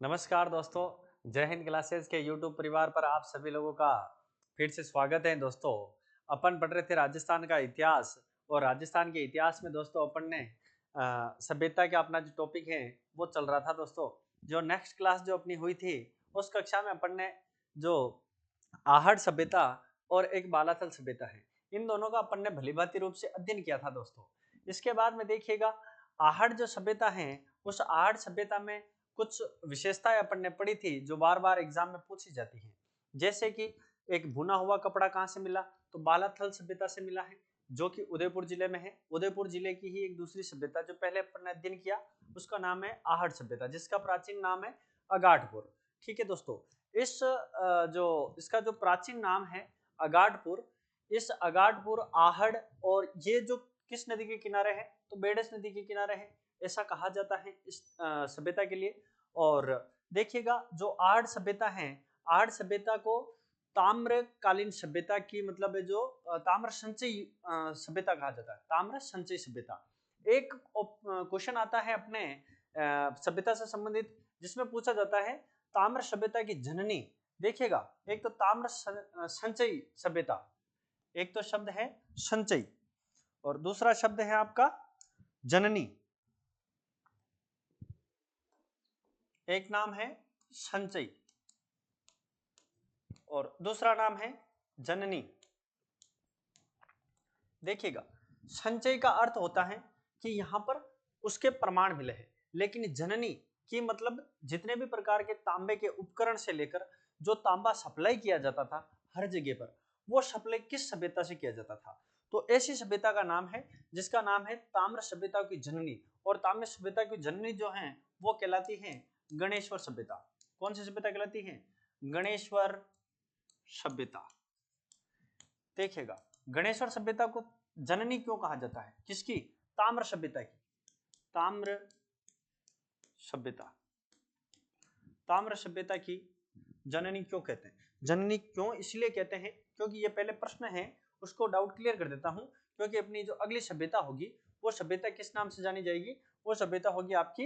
नमस्कार दोस्तों, जय हिंद क्लासेस के YouTube परिवार पर आप सभी लोगों का फिर से स्वागत है। दोस्तों अपन पढ़ रहे थे राजस्थान का इतिहास और राजस्थान के इतिहास में दोस्तों अपन ने सभ्यता का अपना जो टॉपिक है वो चल रहा था। दोस्तों जो नेक्स्ट क्लास जो अपनी हुई थी उस कक्षा में अपन ने जो आहड़ सभ्यता और एक बालाथल सभ्यता है, इन दोनों का अपन ने भलीभांति रूप से अध्ययन किया था। दोस्तों इसके बाद में देखिएगा आहड़ जो सभ्यता है उस आहड़ सभ्यता में कुछ विशेषताएं अपन ने पढ़ी थी जो बार बार एग्जाम में पूछी जाती हैं। जैसे कि एक भुना हुआ कपड़ा कहाँ से मिला, तो बालाथल सभ्यता से मिला है जो कि उदयपुर जिले में है। उदयपुर जिले की ही एक दूसरी सभ्यता जो पहले अपन ने अध्ययन किया उसका नाम है आहड़ सभ्यता, जिसका प्राचीन नाम है अगाटपुर। ठीक है दोस्तों, इस जो इसका जो प्राचीन नाम है अगाटपुर, इस अगाटपुर आहड़ और ये जो किस नदी के किनारे है, तो बेडस नदी के किनारे है, ऐसा कहा जाता है इस सभ्यता के लिए। और देखिएगा जो आहड़ सभ्यता है, आहड़ सभ्यता को ताम्रकालीन सभ्यता की मतलब है जो ताम्र संचयी सभ्यता कहा जाता है, ताम्र संचयी सभ्यता। एक क्वेश्चन आता है अपने सभ्यता से संबंधित जिसमें पूछा जाता है ताम्र सभ्यता की जननी। देखिएगा एक तो ताम्र संचयी सभ्यता, एक तो शब्द है संचयी और दूसरा शब्द है आपका जननी। एक नाम है संचयी और दूसरा नाम है जननी। देखिएगा संचय का अर्थ होता है कि यहां पर उसके प्रमाण मिले हैं, लेकिन जननी की मतलब जितने भी प्रकार के तांबे के उपकरण से लेकर जो तांबा सप्लाई किया जाता था हर जगह पर, वो सप्लाई किस सभ्यता से किया जाता था, तो ऐसी सभ्यता का नाम है जिसका नाम है ताम्र सभ्यता की जननी। और ताम्र सभ्यता की जननी जो है वो कहलाती है गणेश्वर सभ्यता। कौन सी सभ्यता कहलाती है? गणेश्वर सभ्यता। देखिएगा गणेश्वर सभ्यता को जननी क्यों कहा जाता है? किसकी? ताम्र सभ्यता की। ताम्र सभ्यता, ताम्र सभ्यता की जननी क्यों कहते हैं? जननी क्यों इसलिए कहते हैं क्योंकि ये पहले प्रश्न है, उसको डाउट क्लियर कर देता हूं। क्योंकि अपनी जो अगली सभ्यता होगी वो सभ्यता किस नाम से जानी जाएगी? वो सभ्यता होगी आपकी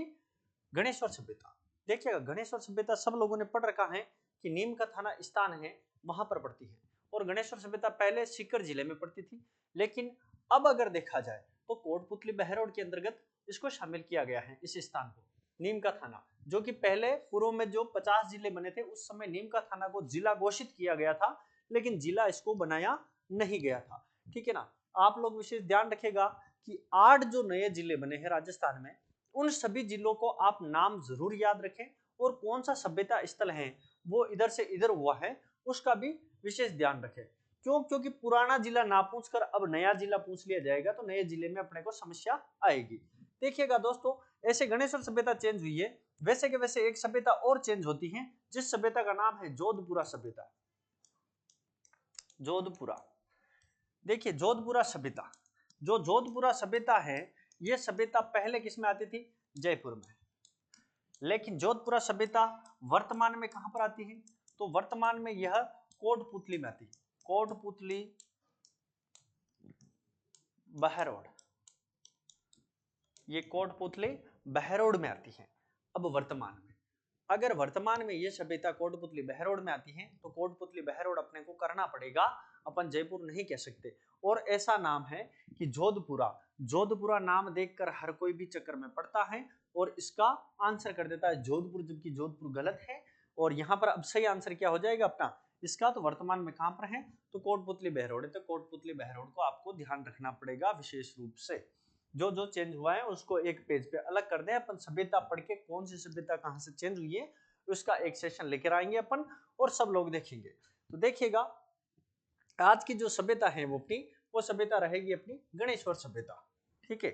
गणेश्वर सभ्यता। देखिएगा गणेश्वर सभ्यता सब लोगों ने पढ़ रखा है कि नीम का थाना स्थान है वहां पर पड़ती है, और गणेश्वर सभ्यता पहले सीकर जिले में पड़ती थी, लेकिन अब अगर देखा जाए तो कोटपुतली बहरोड के अंतर्गत इसको शामिल किया गया है, इस स्थान को नीम का थाना, जो कि पहले पूर्व में जो 50 जिले बने थे उस समय नीम का थाना को जिला घोषित किया गया था, लेकिन जिला इसको बनाया नहीं गया था। ठीक है ना, आप लोग विशेष ध्यान रखेगा कि 8 जो नए जिले बने हैं राजस्थान में, उन सभी जिलों को आप नाम जरूर याद रखें, और कौन सा सभ्यता स्थल है वो इधर से इधर हुआ है उसका भी विशेष ध्यान रखें। क्यों? क्योंकि पुराना जिला ना पूछकर अब नया जिला पूछ लिया जाएगा तो नए जिले में अपने को समस्या आएगी। देखिएगा दोस्तों ऐसे गणेश्वर सभ्यता चेंज हुई है, वैसे के वैसे एक सभ्यता और चेंज होती है जिस सभ्यता का नाम है जोधपुरा सभ्यता। जोधपुरा, देखिए जोधपुरा सभ्यता, जो जोधपुरा सभ्यता है यह सभ्यता पहले किस में आती थी? जयपुर में। लेकिन जोधपुरा सभ्यता वर्तमान में कहां पर आती है? तो वर्तमान में यह कोटपुतली में आती है। कोटपुतली बहरोड, ये कोटपुतली बहरोड में आती है। अब वर्तमान में अगर वर्तमान में ये सभ्यता कोटपुतली बहरोड में आती है तो कोटपुतली बहरोड अपने को करना पड़ेगा, अपन जयपुर नहीं कह सकते। और ऐसा नाम है कि जोधपुरा, जोधपुरा नाम देखकर हर कोई भी चक्कर में पड़ता है और इसका आंसर कर देता है जोधपुर, जबकि जोधपुर गलत है। और यहाँ पर अब सही आंसर क्या हो जाएगा अपना इसका? तो वर्तमान में कहां पर है? तो कोटपुतली बहरोड है। तो कोटपुतली बहरोड को आपको ध्यान रखना पड़ेगा विशेष रूप से। जो जो चेंज हुआ है उसको एक पेज पे अलग कर दें, अपन सभ्यता पढ़ के कौन सी सभ्यता कहां से चेंज हुई है उसका एक सेशन लेकर आएंगे अपन और सब लोग देखेंगे। तो देखिएगा आज की जो सभ्यता है वो अपनी वो सभ्यता रहेगी अपनी गणेश्वर सभ्यता। ठीक है,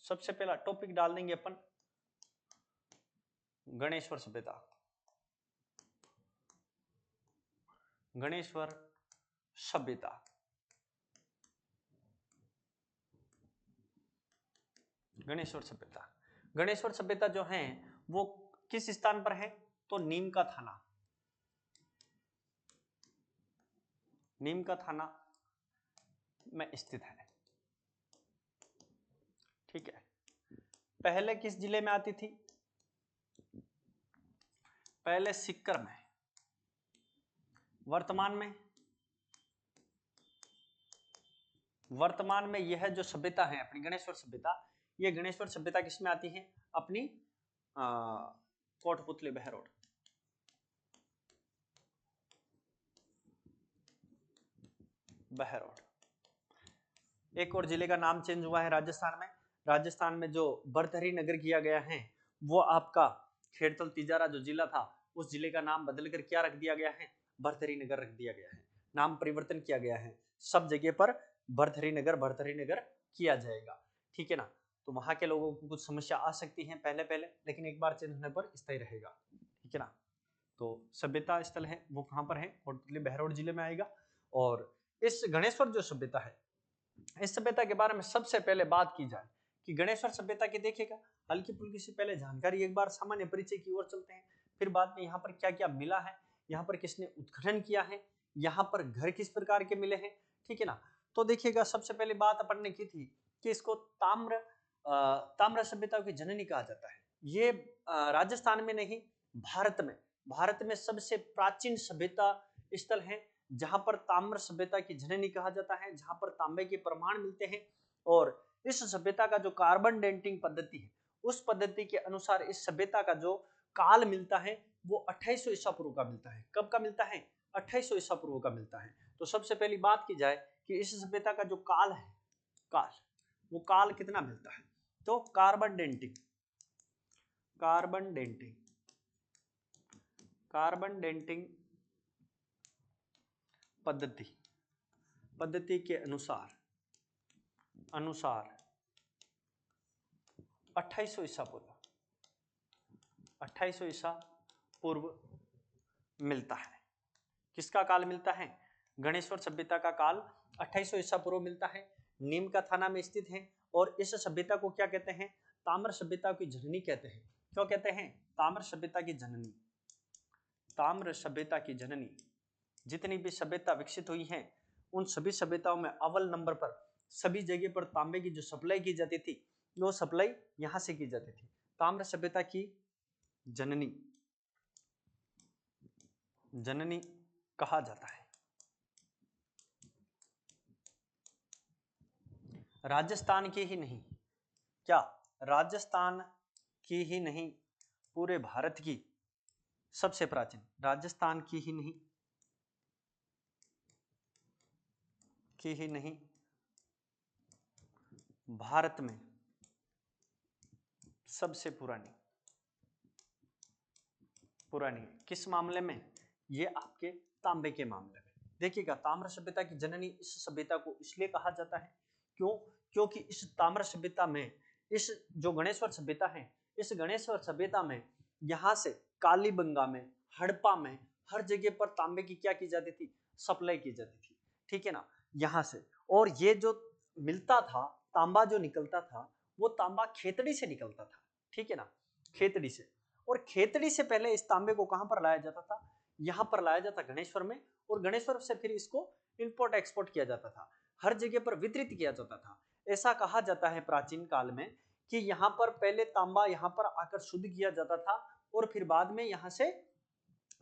सबसे पहला टॉपिक डाल देंगे अपन गणेश्वर सभ्यता। गणेश्वर सभ्यता, गणेश्वर सभ्यता, गणेश्वर सभ्यता जो है वो किस स्थान पर है? तो नीम का थाना, नीम का थाना में स्थित है। ठीक है, पहले किस जिले में आती थी? पहले सिक्कर में, वर्तमान में यह जो सभ्यता है अपनी गणेश्वर सभ्यता, ये गणेश्वर सभ्यता किसमें आती है? अपनी कोटपुतली बहरोड, एक और जिले का नाम चेंज हुआ है राजस्थान में। राजस्थान में जो बरथरी नगर किया गया है वो आपका खेड़तल तिजारा जो जिला था उस जिले का नाम बदलकर क्या रख दिया गया है? भरथरी नगर रख दिया गया है, नाम परिवर्तन किया गया है। सब जगह पर भरथरी नगर किया जाएगा, ठीक है ना। तो वहां के लोगों को कुछ समस्या आ सकती है पहले पहले, लेकिन एक बार चेंज होने पर स्थायी रहेगा, ठीक है ना। तो सभ्यता स्थल है वो कहां पर है? कोटपुतली बहरोड जिले में आएगा। और इस गणेश्वर जो सभ्यता है, इस सभ्यता के बारे में सबसे पहले बात की जाए कि गणेश्वर सभ्यता की देखिएगा हल्की फुल्की से पहले जानकारी, एक बार सामान्य परिचय की ओर चलते हैं, फिर बाद में यहाँ पर क्या क्या मिला है, यहाँ पर किसने उत्खनन किया है, यहाँ पर घर किस प्रकार के मिले हैं, ठीक है ना। तो देखिएगा सबसे पहले बात अपन ने की थी कि इसको ताम्र सभ्यता की जननी कहा जाता है। ये राजस्थान में नहीं, भारत में सबसे प्राचीन सभ्यता स्थल है जहां पर ताम्र सभ्यता की जननी कहा जाता है, जहां पर तांबे के प्रमाण मिलते हैं। और इस सभ्यता का जो कार्बन डेटिंग पद्धति है उस पद्धति के अनुसार इस सभ्यता का जो काल मिलता है वो 2800 ईसा पूर्व का मिलता है। कब का मिलता है? 2800 ईसा पूर्व का मिलता है। तो सबसे पहली बात की जाए कि इस सभ्यता का जो काल है, वो काल कितना मिलता है? तो कार्बन डेटिंग पद्धति के अनुसार 2800 ईसा पूर्व मिलता है। किसका काल मिलता है? गणेश्वर सभ्यता का काल 2800 ईसा पूर्व मिलता है। नीम का थाना में स्थित है और इस सभ्यता को क्या कहते हैं? ताम्र सभ्यता की जननी कहते हैं। क्यों कहते हैं? ताम्र सभ्यता की जननी। जितनी भी सभ्यता विकसित हुई है उन सभी सभ्यताओं में अव्वल नंबर पर सभी जगह पर तांबे की जो सप्लाई की जाती थी वो सप्लाई यहां से की जाती थी। ताम्र सभ्यता की जननी कहा जाता है। राजस्थान की ही नहीं, क्या राजस्थान की ही नहीं पूरे भारत की सबसे प्राचीन, राजस्थान की ही नहीं भारत में सबसे पुरानी किस मामले में? ये आपके तांबे के मामले में। देखिएगा ताम्र सभ्यता की जननी इस सभ्यता को इसलिए कहा जाता है क्योंकि इस ताम्र सभ्यता में, इस जो गणेश्वर सभ्यता है, इस गणेश्वर सभ्यता में यहाँ से कालीबंगा में, हड़प्पा में, हर जगह पर तांबे की क्या की जाती थी? सप्लाई की जाती थी, ठीक है ना, यहाँ से। और ये जो मिलता था, तांबा जो निकलता था वो तांबा खेतड़ी से निकलता था, ठीक है ना, खेतड़ी से। और खेतड़ी से पहले इस तांबे को कहां पर लाया जाता था? यहाँ पर लाया जाता गणेश्वर में, और गणेश्वर से फिर इसको इंपोर्ट एक्सपोर्ट किया जाता था, हर जगह पर वितरित किया जाता था। ऐसा कहा जाता है प्राचीन काल में कि यहाँ पर पहले तांबा यहाँ पर आकर शुद्ध किया जाता था और फिर बाद में यहाँ से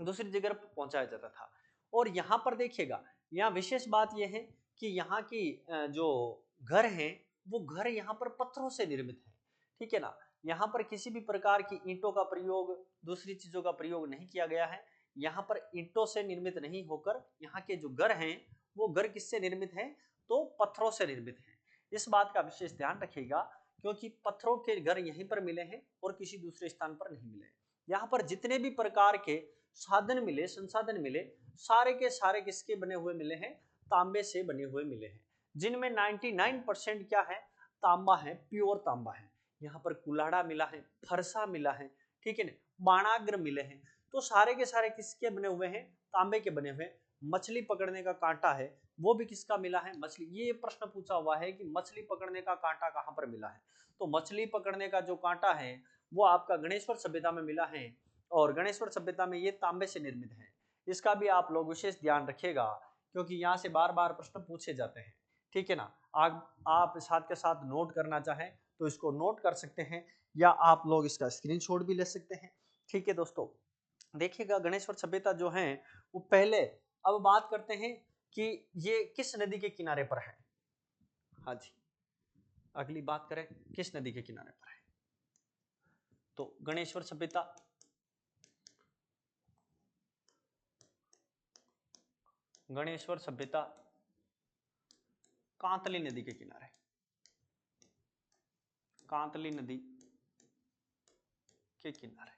दूसरी जगह पहुंचाया जाता था। और यहाँ पर देखिएगा, यहाँ विशेष बात यह है कि यहाँ की जो घर हैं वो घर यहाँ पर पत्थरों से निर्मित है, ठीक है ना। यहाँ पर किसी भी प्रकार की ईंटों का प्रयोग, दूसरी चीजों का प्रयोग नहीं किया गया है। यहाँ पर ईंटों से निर्मित नहीं होकर यहाँ के जो घर हैं वो घर किससे निर्मित हैं? तो पत्थरों से निर्मित हैं। इस बात का विशेष ध्यान रखिएगा क्योंकि पत्थरों के घर यहीं पर मिले हैं और किसी दूसरे स्थान पर नहीं मिले हैं। यहाँ पर जितने भी प्रकार के साधन मिले, संसाधन मिले, सारे के सारे किसके बने हुए मिले हैं? तांबे से बने हुए मिले हैं, जिनमें 99% क्या है? तांबा है, प्योर तांबा है। यहाँ पर कुल्हाड़ा मिला है, फरसा मिला है, ठीक है ना, बाणाग्र मिले हैं। तो सारे के सारे किसके बने हुए हैं? तांबे के बने हुए। मछली पकड़ने का कांटा है वो भी किसका मिला है? मछली। ये प्रश्न पूछा हुआ है कि मछली पकड़ने का कांटा कहां पर मिला है? तो मछली पकड़ने का जो कांटा है वो आपका गणेश्वर सभ्यता में मिला है, और गणेश्वर सभ्यता में ये तांबे से निर्मित है। इसका भी आप लोग विशेष ध्यान रखिएगा क्योंकि यहाँ से बार बार प्रश्न पूछे जाते हैं, ठीक है ना। आप साथ के साथ नोट करना चाहें तो इसको नोट कर सकते हैं या आप लोग इसका स्क्रीनशॉट भी ले सकते हैं। ठीक है दोस्तों, देखिएगा गणेश्वर सभ्यता जो है वो पहले, अब बात करते हैं कि ये किस नदी के किनारे पर है। हाँ जी, अगली बात करें किस नदी के किनारे पर है, तो गणेश्वर सभ्यता कांतली नदी के किनारे, कांतली नदी के किनारे।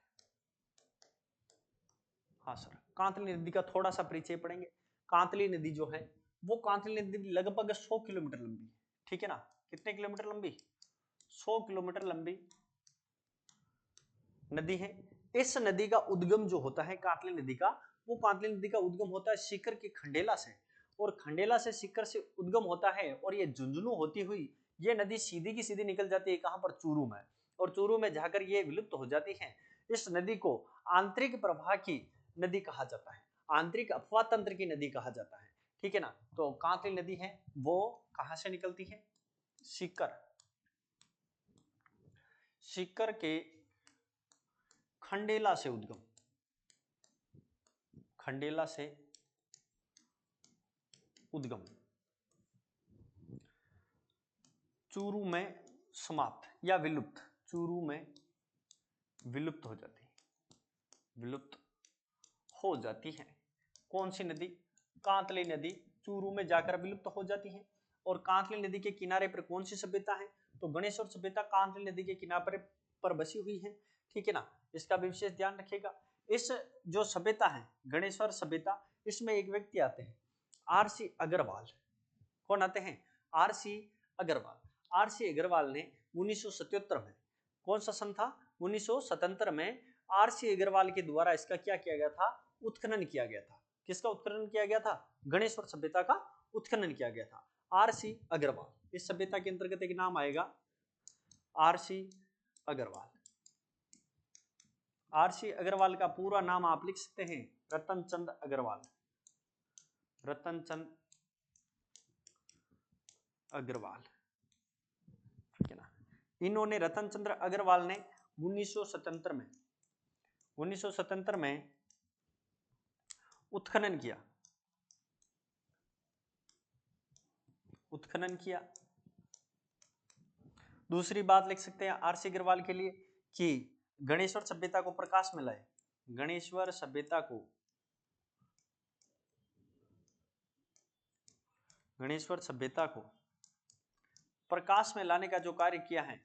हाँ सर, कांतली नदी का थोड़ा सा परिचय पढ़ेंगे। कांतली नदी जो है वो कांतली नदी लगभग 100 किलोमीटर लंबी है, ठीक है ना। कितने किलोमीटर लंबी? 100 किलोमीटर लंबी नदी है। इस नदी का उद्गम जो होता है कांतली नदी का, वो कांतली नदी का उद्गम होता है सीकर के खंडेला से, और खंडेला से सीकर से उद्गम होता है, और ये झुंझुनू होती हुई ये नदी सीधी की सीधी निकल जाती है कहां पर? चूरू में, और चूरू में जाकर ये विलुप्त हो जाती है। इस नदी को आंतरिक प्रवाह की नदी कहा जाता है, आंतरिक अफवाह तंत्र की नदी कहा जाता है, ठीक है ना। तो कांतली नदी है वो कहां से निकलती है? सीकर, सीकर के खंडेला से उद्गम, खंडेला से उद्गम, चूरू में समाप्त या विलुप्त, चूरू में विलुप्त हो जाती है, विलुप्त हो जाती है। कौन सी नदी? कांतली नदी चूरू में जाकर विलुप्त हो जाती है। और कांतली नदी के किनारे पर कौन सी सभ्यता है? तो गणेश्वर सभ्यता कांतली नदी के किनारे पर बसी हुई है, ठीक है ना। इसका भी विशेष ध्यान रखिएगा। इस जो सभ्यता है गणेश्वर सभ्यता, इसमें एक व्यक्ति आते हैं आरसी अग्रवाल। कौन आते हैं? आरसी अग्रवाल। आरसी अग्रवाल ने 1977 में, कौन सा सन था? 1977 में आरसी अग्रवाल के द्वारा इसका क्या किया गया था? उत्खनन किया गया था। किसका उत्खनन किया गया था? गणेश्वर सभ्यता का उत्खनन किया गया था। आरसी अग्रवाल, इस सभ्यता के अंतर्गत एक नाम आएगा आरसी अग्रवाल। आरसी अग्रवाल का पूरा नाम आप लिख सकते हैं रतनचंद अग्रवाल, रतनचंद अग्रवाल, ठीक है ना। इन्होंने रतनचंद्र अग्रवाल ने 1977 में उत्खनन किया, उत्खनन किया। दूसरी बात लिख सकते हैं आरसी अग्रवाल के लिए कि गणेश्वर सभ्यता को प्रकाश में लाए, गणेश्वर सभ्यता को, गणेश्वर सभ्यता को प्रकाश में लाने का जो कार्य किया है,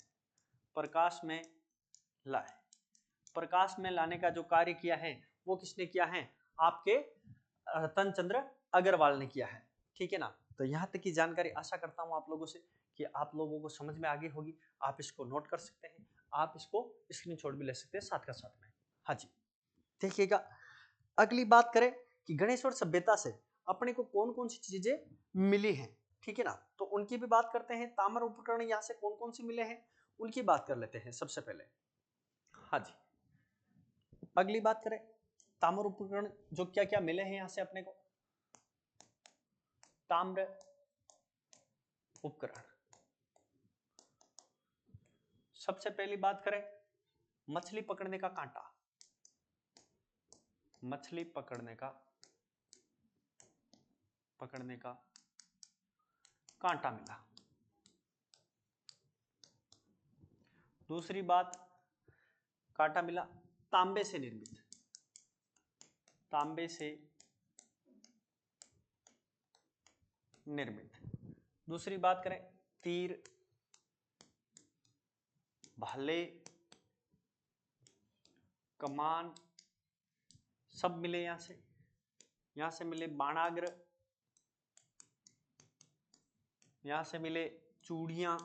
प्रकाश में लाए, प्रकाश में लाने का जो कार्य किया है वो किसने किया है? आपके रतनचंद्र अग्रवाल ने किया है, ठीक है ना। तो यहां तक की जानकारी आशा करता हूं आप लोगों से कि आप लोगों को समझ में आ गई होगी। आप इसको नोट कर सकते हैं, आप इसको स्क्रीनशॉट भी ले सकते हैं साथ का साथ में। हाँ जी, देखिएगा अगली बात करें कि गणेश्वर सभ्यता से अपने को कौन कौन सी चीजें मिली हैं, ठीक है ना। तो उनकी भी बात करते हैं। ताम्र उपकरण यहाँ से कौन कौन से मिले हैं उनकी बात कर लेते हैं सबसे पहले। हाँ जी, अगली बात करें ताम्र उपकरण जो क्या क्या मिले हैं यहाँ से अपने को। ताम्र उपकरण, सबसे पहली बात करें मछली पकड़ने का कांटा, मछली पकड़ने का कांटा मिला। दूसरी बात, कांटा मिला तांबे से निर्मित, तांबे से निर्मित। दूसरी बात करें तीर, भाले, कमान सब मिले यहां से मिले बाणाग्र, यहां से मिले चूड़ियां,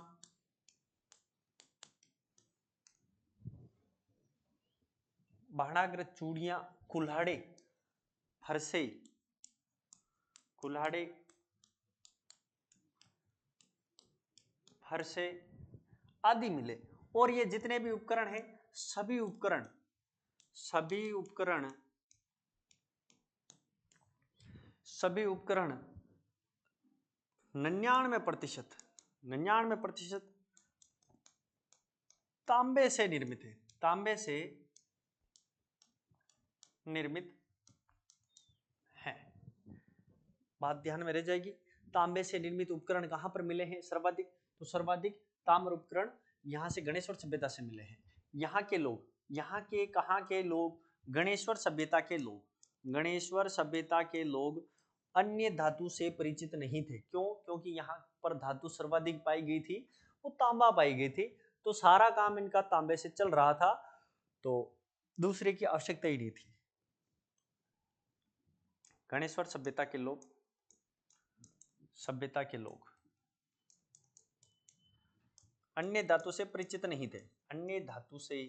बाणाग्र, चूड़ियां, कुल्हाड़े, फरसे, कुल्हाड़े, फरसे आदि मिले। और ये जितने भी उपकरण हैं सभी उपकरण 99% तांबे से निर्मित है, तांबे से निर्मित है। बात ध्यान में रह जाएगी। तांबे से निर्मित उपकरण कहां पर मिले हैं सर्वाधिक? तो सर्वाधिक ताम्र उपकरण यहां से गणेश्वर सभ्यता से मिले हैं। यहाँ के लोग, यहाँ के कहाँ के लोग? गणेश्वर सभ्यता के लोग। गणेश्वर सभ्यता के लोग अन्य धातु से परिचित नहीं थे। क्यों? क्योंकि यहाँ पर धातु सर्वाधिक पाई गई थी, वो तांबा पाई गई थी, तो सारा काम इनका तांबे से चल रहा था, तो दूसरे की आवश्यकता ही नहीं थी। गणेश्वर सभ्यता के लोग, सभ्यता के लोग अन्य धातु से परिचित नहीं थे, अन्य धातु से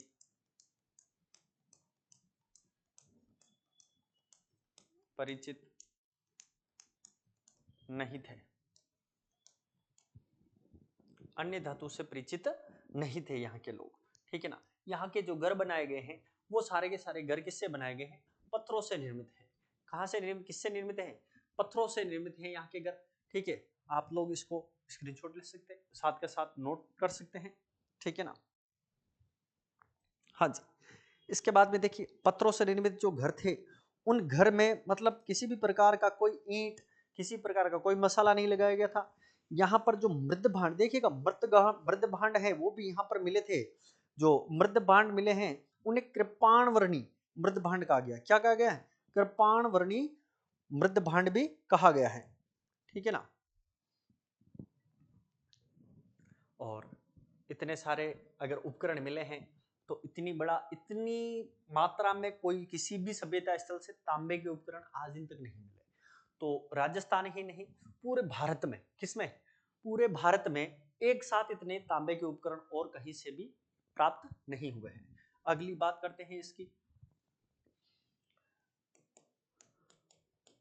परिचित नहीं थे, अन्य धातु से परिचित नहीं थे यहाँ के लोग, ठीक है ना। यहाँ के जो घर बनाए गए हैं वो सारे के सारे घर किससे बनाए गए हैं? पत्थरों से निर्मित है। कहाँ से निर्मित, किससे निर्मित है? पत्थरों से निर्मित है यहाँ के घर, ठीक है। आप लोग इसको स्क्रीनशॉट ले सकते हैं, साथ के साथ नोट कर सकते हैं, ठीक है ना। हाँ जी, इसके बाद में देखिए पत्थरों से निर्मित जो घर थे, उन घर में मतलब किसी भी प्रकार का कोई ईंट, किसी प्रकार का कोई मसाला नहीं लगाया गया था। यहाँ पर जो मृद भांड देखिएगा, मृद भांड है वो भी यहाँ पर मिले थे। जो मृद भांड मिले हैं उन्हें कृपाण वर्णी मृद भांड कहा गया। क्या कहा गया है? कृपाण वर्णी मृद भांड भी कहा गया है, ठीक है ना। और इतने सारे अगर उपकरण मिले हैं तो इतनी मात्रा में कोई किसी भी सभ्यता स्थल से तांबे के उपकरण आज दिन तक नहीं मिले। तो राजस्थान ही नहीं, पूरे भारत में, किसमें? पूरे भारत में एक साथ इतने तांबे के उपकरण और कहीं से भी प्राप्त नहीं हुए हैं। अगली बात करते हैं इसकी,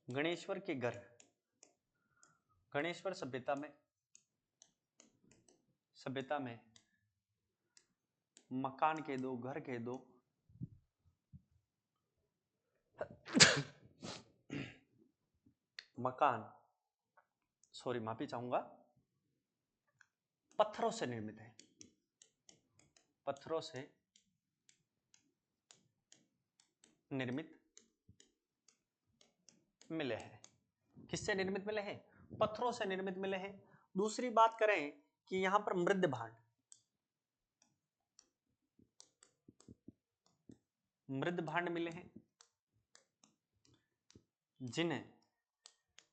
गणेश्वर के घर। गणेश्वर सभ्यता में मकान के दो, घर के दो मकान, सॉरी माफी चाहूंगा, पत्थरों से निर्मित है, पत्थरों से निर्मित मिले हैं। किससे निर्मित मिले हैं? पत्थरों से निर्मित मिले हैं। दूसरी बात करें कि यहां पर मृद भांड, मृद भांड मिले हैं, जिन्हें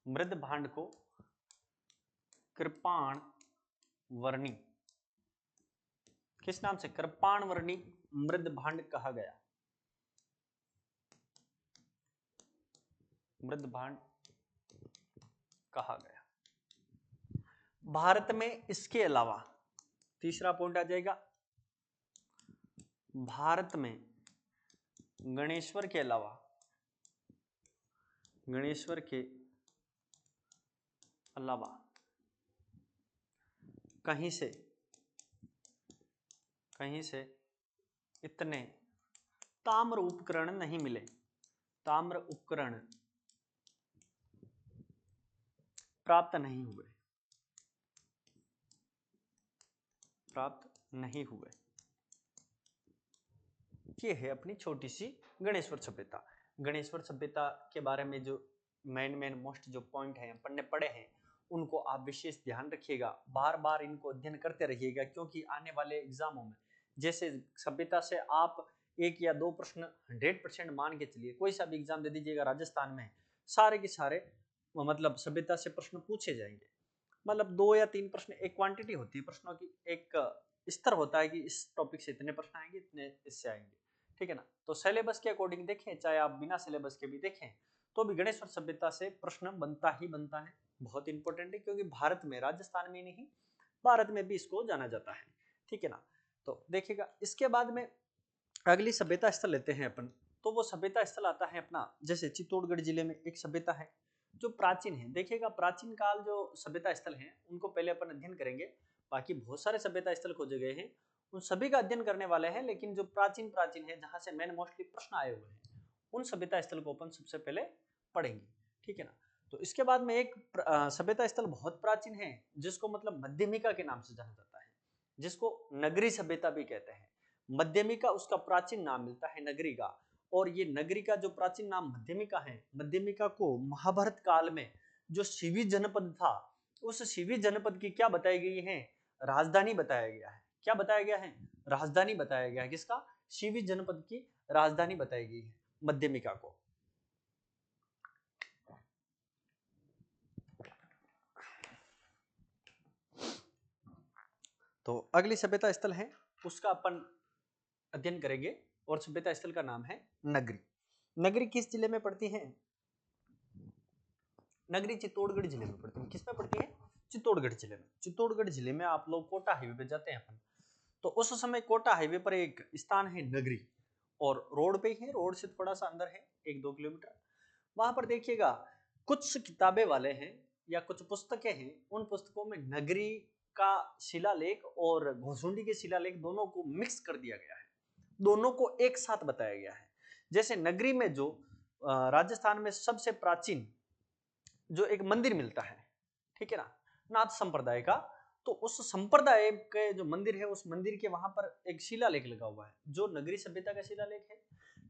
मृद भांड को कृपाण वर्णी, किस नाम से? कृपाण वर्णी मृद भांड कहा गया। मृद भांड कहा गया। भारत में इसके अलावा तीसरा पॉइंट आ जाएगा, भारत में गणेश्वर के अलावा, गणेश्वर के अलावा कहीं से इतने ताम्र उपकरण नहीं मिले, ताम्र उपकरण प्राप्त नहीं हुए, प्राप्त नहीं हुए। ये है अपनी छोटी सी गणेश्वर सभ्यता। गणेश्वर सभ्यता के बारे में जो मेन मोस्ट जो पॉइंट हैं पढ़ने पड़े हैं, उनको आप विशेष ध्यान रखिएगा, बार बार इनको अध्ययन करते रहिएगा, क्योंकि आने वाले एग्जामों में जैसे सभ्यता से आप 1 या 2 प्रश्न 100% मान के चलिए, कोई सा भी एग्जाम दे दीजिएगा राजस्थान में, सारे के सारे मतलब सभ्यता से प्रश्न पूछे जाएंगे। मतलब 2 या 3 प्रश्न, एक क्वांटिटी होती है प्रश्नों की, एक स्तर होता है कि इस टॉपिक से इतने प्रश्न आएंगे, इतने इससे आएंगे, ठीक है ना। तो सिलेबस के अकॉर्डिंग देखें, चाहे आप बिना सिलेबस के भी देखें, तो भी गणेश्वर सभ्यता से प्रश्न बनता ही बनता है। बहुत इंपॉर्टेंट है, क्योंकि भारत में, राजस्थान में नहीं, भारत में भी इसको जाना जाता है, ठीक है ना। तो देखिएगा, इसके बाद में अगली सभ्यता स्थल लेते हैं अपन। तो वो सभ्यता स्थल आता है अपना, जैसे चित्तौड़गढ़ जिले में एक सभ्यता है जो प्राचीन है। देखिएगा, प्राचीन काल जो सभ्यता स्थल हैं उनको पहले अपन अध्ययन करेंगे। बाकी बहुत सारे सभ्यता स्थल खोजे गए हैं, उन सभी का अध्ययन करने वाले हैं, लेकिन जो प्राचीन है, जहां से मेन मोस्टली प्रश्न आए हुए हैं, उन सभ्यता स्थल को अपन सबसे पहले पढ़ेंगे, ठीक है ना। तो इसके बाद में एक सभ्यता स्थल बहुत प्राचीन है, जिसको मतलब मध्यमिका के नाम से जाना जाता है, जिसको नगरी सभ्यता भी कहते हैं। मध्यमिका उसका प्राचीन नाम मिलता है, नगरी का। और ये नगरी का जो प्राचीन नाम मध्यमिका है, मध्यमिका को महाभारत काल में जो शिवी जनपद था, उस शिवी जनपद की क्या बताई गई है, राजधानी बताया गया है। क्या बताया गया है, राजधानी बताया गया है। किसका, शिवी जनपद की राजधानी बताई गई है मध्यमिका को। तो अगली सभ्यता स्थल है उसका अपन अध्ययन करेंगे और सभ्यता स्थल का नाम है नगरी। नगरी किस जिले में पड़ती है, नगरी चित्तौड़गढ़ जिले में पड़ती है। किसमें पड़ती है, चित्तौड़गढ़ जिले में। चित्तौड़गढ़ जिले में आप लोग कोटा हाईवे पे जाते हैं अपन, तो उस समय कोटा हाईवे पर एक स्थान है नगरी, और रोड पे ही है, रोड से थोड़ा सा अंदर है 1-2 किलोमीटर। वहां पर देखिएगा कुछ किताबें वाले हैं या कुछ पुस्तकें हैं, उन पुस्तकों में नगरी का शिलालेख और घोसुंडी के शिलालेख दोनों को मिक्स कर दिया गया है, दोनों को एक साथ बताया गया है। जैसे नगरी में जो राजस्थान में सबसे प्राचीन जो एक मंदिर मिलता है, ठीक है ना, नाथ संप्रदाय का, तो उस संप्रदाय के जो मंदिर है, उस मंदिर के वहां पर एक शिलालेख लगा हुआ है जो नगरी सभ्यता का शिलालेख है,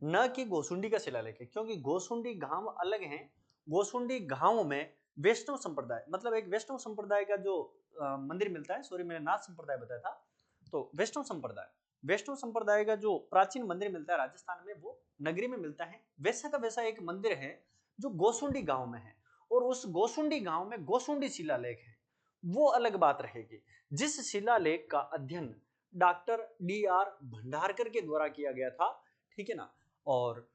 न कि गोसुंडी का शिलालेख है। क्योंकि गोसुंडी गांव अलग है, गोसुंडी गांव में वैष्णव संप्रदाय, मतलब एक वैष्णव संप्रदाय का जो मंदिर मिलता है, सॉरी मैंने नाथ संप्रदाय बताया था, तो वैष्णव संप्रदाय का जो प्राचीन मंदिर मिलता है राजस्थान में, वो नगरी में मिलता है। वैसा का वैसा एक मंदिर है जो गोसुंडी गांव में है, और उस गोसुंडी गांव में गोसुंडी शिलालेख है, वो अलग बात रहेगी। जिस शिलालेख का अध्ययन डॉक्टर D.R. भंडारकर के द्वारा किया गया था, ठीक है ना, और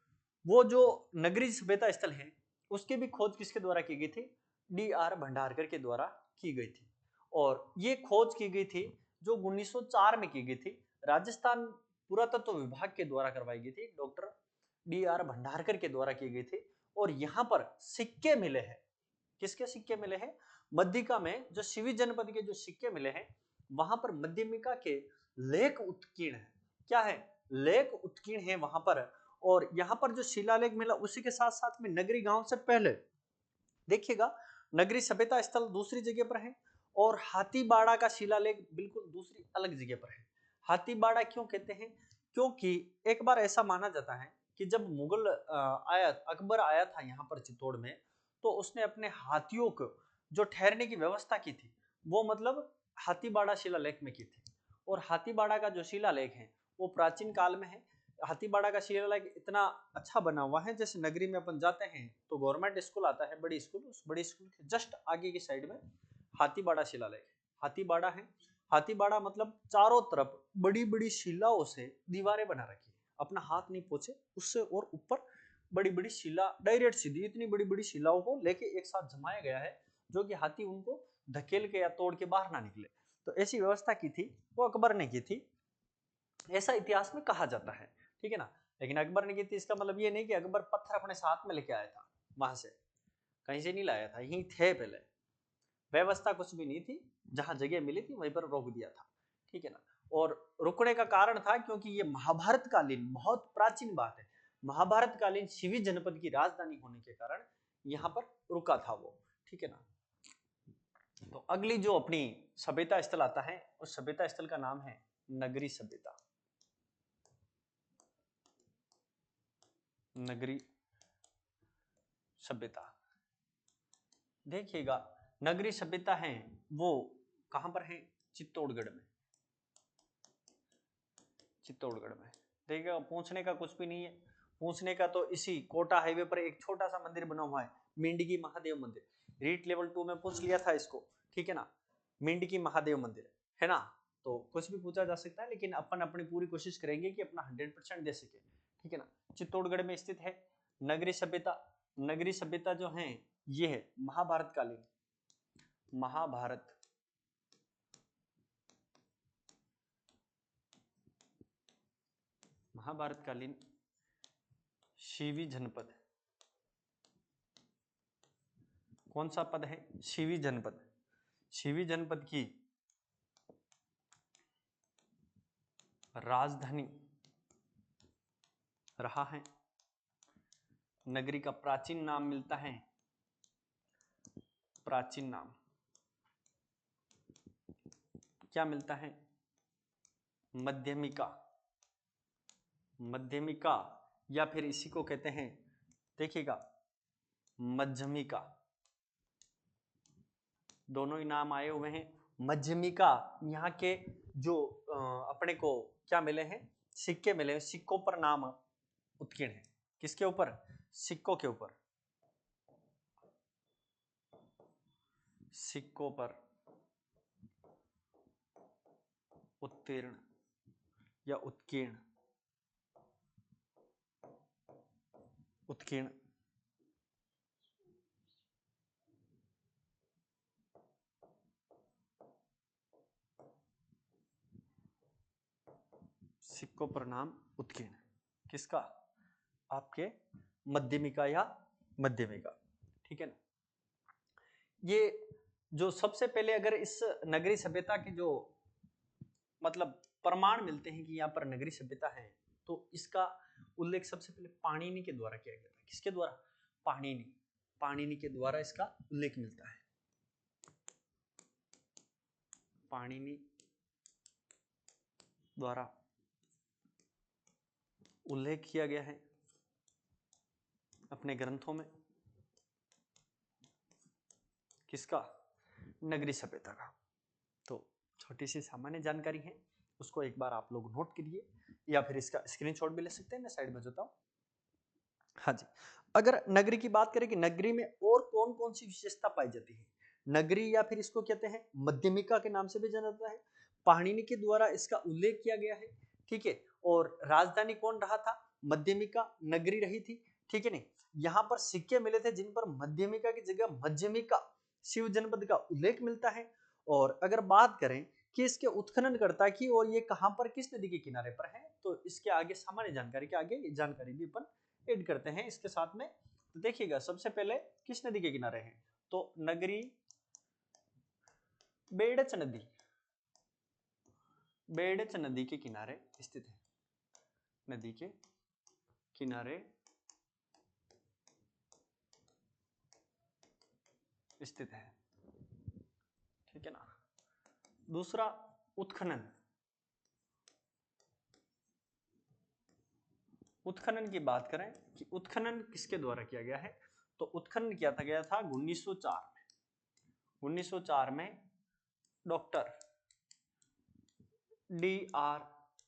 वो जो नगरी सभ्यता स्थल है उसकी भी खोज किसके द्वारा की गई थी, D.R. भंडारकर के द्वारा की गई थी। और ये खोज की गई थी जो 1904 में की गई थी, राजस्थान पुरातत्व विभाग के द्वारा करवाई गई थी, डॉक्टर D.R. भंडारकर के द्वारा की गई थी। और यहाँ पर सिक्के मिले हैं, किसके सिक्के मिले हैं, मध्यमिका में जो शिवी जनपद के जो सिक्के मिले हैं, वहां पर मध्यमिका के लेख उत्कीर्ण है। क्या है, लेख उत्कीर्ण है वहां पर। और यहाँ पर जो शिलालेख मिला उसी के साथ साथ में नगरी गांव से पहले देखिएगा नगरी सभ्यता स्थल दूसरी जगह पर है, और हाथीबाड़ा का शिलालेख बिल्कुल दूसरी अलग जगह पर है। हाथीबाड़ा क्यों कहते हैं, क्योंकि एक बार ऐसा माना जाता है कि जब मुगल अकबर आया था यहाँ पर चित्तौड़ में, तो उसने अपने हाथियों को जो ठहरने की व्यवस्था की थी, वो मतलब हाथीबाड़ा शिलालेख में की थी। और हाथीबाड़ा का जो शिलालेख है वो प्राचीन काल में है। हाथीबाड़ा का शिलालेख इतना अच्छा बना हुआ है, जैसे नगरी में अपन जाते हैं तो गवर्नमेंट स्कूल आता है, बड़ी स्कूल, उस बड़ी स्कूल के जस्ट आगे की साइड में हाथीबाड़ा शिलालेख, हाथीबाड़ा है। हाथीबाड़ा मतलब चारों तरफ बड़ी बड़ी शिलाओं से दीवारें बना रखी है, अपना हाथ नहीं पहुंचे उससे, और ऊपर बड़ी बड़ी शिला डायरेक्ट सीधी इतनी बड़ी बड़ी शिलाओं को लेके एक साथ जमाया गया है, जो कि हाथी उनको धकेल के या तोड़ के बाहर ना निकले। तो ऐसी व्यवस्था की थी, वो अकबर ने की थी, ऐसा इतिहास में कहा जाता है, ठीक है ना। लेकिन अकबर ने की थी इसका मतलब ये नहीं कि अकबर पत्थर अपने साथ में लेके आया था, वहां से कहीं से नहीं लाया था, यही थे पहले, व्यवस्था कुछ भी नहीं थी, जहां जगह मिली थी वहीं पर रोक दिया था, ठीक है ना। और रुकने का कारण था क्योंकि ये महाभारत कालीन बहुत प्राचीन बात है, महाभारत कालीन शिवी जनपद की राजधानी होने के कारण यहाँ पर रुका था वो, ठीक है ना। तो अगली जो अपनी सभ्यता स्थल आता है, उस सभ्यता स्थल का नाम है नगरी सभ्यता। नगरी सभ्यता देखिएगा, नगरी सभ्यता है वो कहां पर है, चित्तौड़गढ़ में, चित्तौड़गढ़ में। देखिएगा पूछने का कुछ भी नहीं है, पूछने का तो इसी कोटा हाईवे पर एक छोटा सा मंदिर बना हुआ है, मिंडगी महादेव मंदिर, रीट लेवल 2 में पूछ लिया था इसको, ठीक है ना, मिंडगी महादेव मंदिर है ना। तो कुछ भी पूछा जा सकता है, लेकिन अपन अपनी पूरी कोशिश करेंगे कि अपना 100% दे सके, ठीक है ना। चित्तौड़गढ़ में स्थित है नगरी सभ्यता। नगरी सभ्यता जो है ये है महाभारत कालीन, महाभारत महाभारत कालीन शिवी जनपद, कौन सा पद है, शिवी जनपद, शिवी जनपद की राजधानी रहा है। नगरी का प्राचीन नाम मिलता है, प्राचीन नाम क्या मिलता है, मध्यमिका, मध्यमिका या फिर इसी को कहते हैं, देखिएगा, मध्यमिका। दोनों ही नाम आए हुए हैं। मध्यमिका, यहाँ के जो अपने को क्या मिले हैं, सिक्के मिले हैं, सिक्कों पर नाम उत्कीर्ण है। किसके ऊपर? सिक्कों के ऊपर, सिक्कों पर उत्तीर्ण या उत्कीर्ण, उत्कीर्ण। सिक्कों पर नाम उत्कीर्ण, किसका? आपके मध्यमिका या मध्यमिका, ठीक है ना। ये जो सबसे पहले अगर इस नगरी सभ्यता के जो मतलब प्रमाण मिलते हैं कि यहाँ पर नगरी सभ्यता है, तो इसका उल्लेख सबसे पहले पाणिनि के द्वारा किया गया था। किसके द्वारा? पाणिनि। पाणिनि के द्वारा इसका उल्लेख मिलता है। पाणिनि द्वारा उल्लेख किया गया है अपने ग्रंथों में। किसका? नगरी सभ्यता का। तो छोटी सी सामान्य जानकारी है, उसको एक बार आप लोग नोट करिए या फिर इसका स्क्रीनशॉट भी ले सकते हैं, मैं साइड में बताता हूं। हाँ जी, अगर नगरी की बात करें कि नगरी में और कौन कौन सी विशेषता पाई जाती है, नगरी या फिर इसको कहते हैं मध्यमिका के नाम से भी जाना जाता है। पाणिनि के द्वारा इसका उल्लेख किया गया है, ठीक है। और राजधानी कौन रहा था? मध्यमिका नगरी रही थी, ठीक है नहीं। यहाँ पर सिक्के मिले थे जिन पर मध्यमिका की जगह मध्यमिका शिव जनपद का उल्लेख मिलता है। और अगर बात करें कि इसके उत्खननकर्ता की और ये कहां पर किस नदी के किनारे पर है, तो इसके आगे सामान्य जानकारी के आगे ये जानकारी भी अपन ऐड करते हैं इसके साथ में। तो देखिएगा, सबसे पहले किस नदी के किनारे है, तो नगरी बेड़च नदी, बेड़च नदी के किनारे स्थित है। नदी के किनारे स्थित है, ठीक है ना। दूसरा, उत्खनन। उत्खनन की बात करें कि उत्खनन किसके द्वारा किया गया है, तो उत्खनन किया था गया था 1904 में। 1904 में डॉक्टर D.R.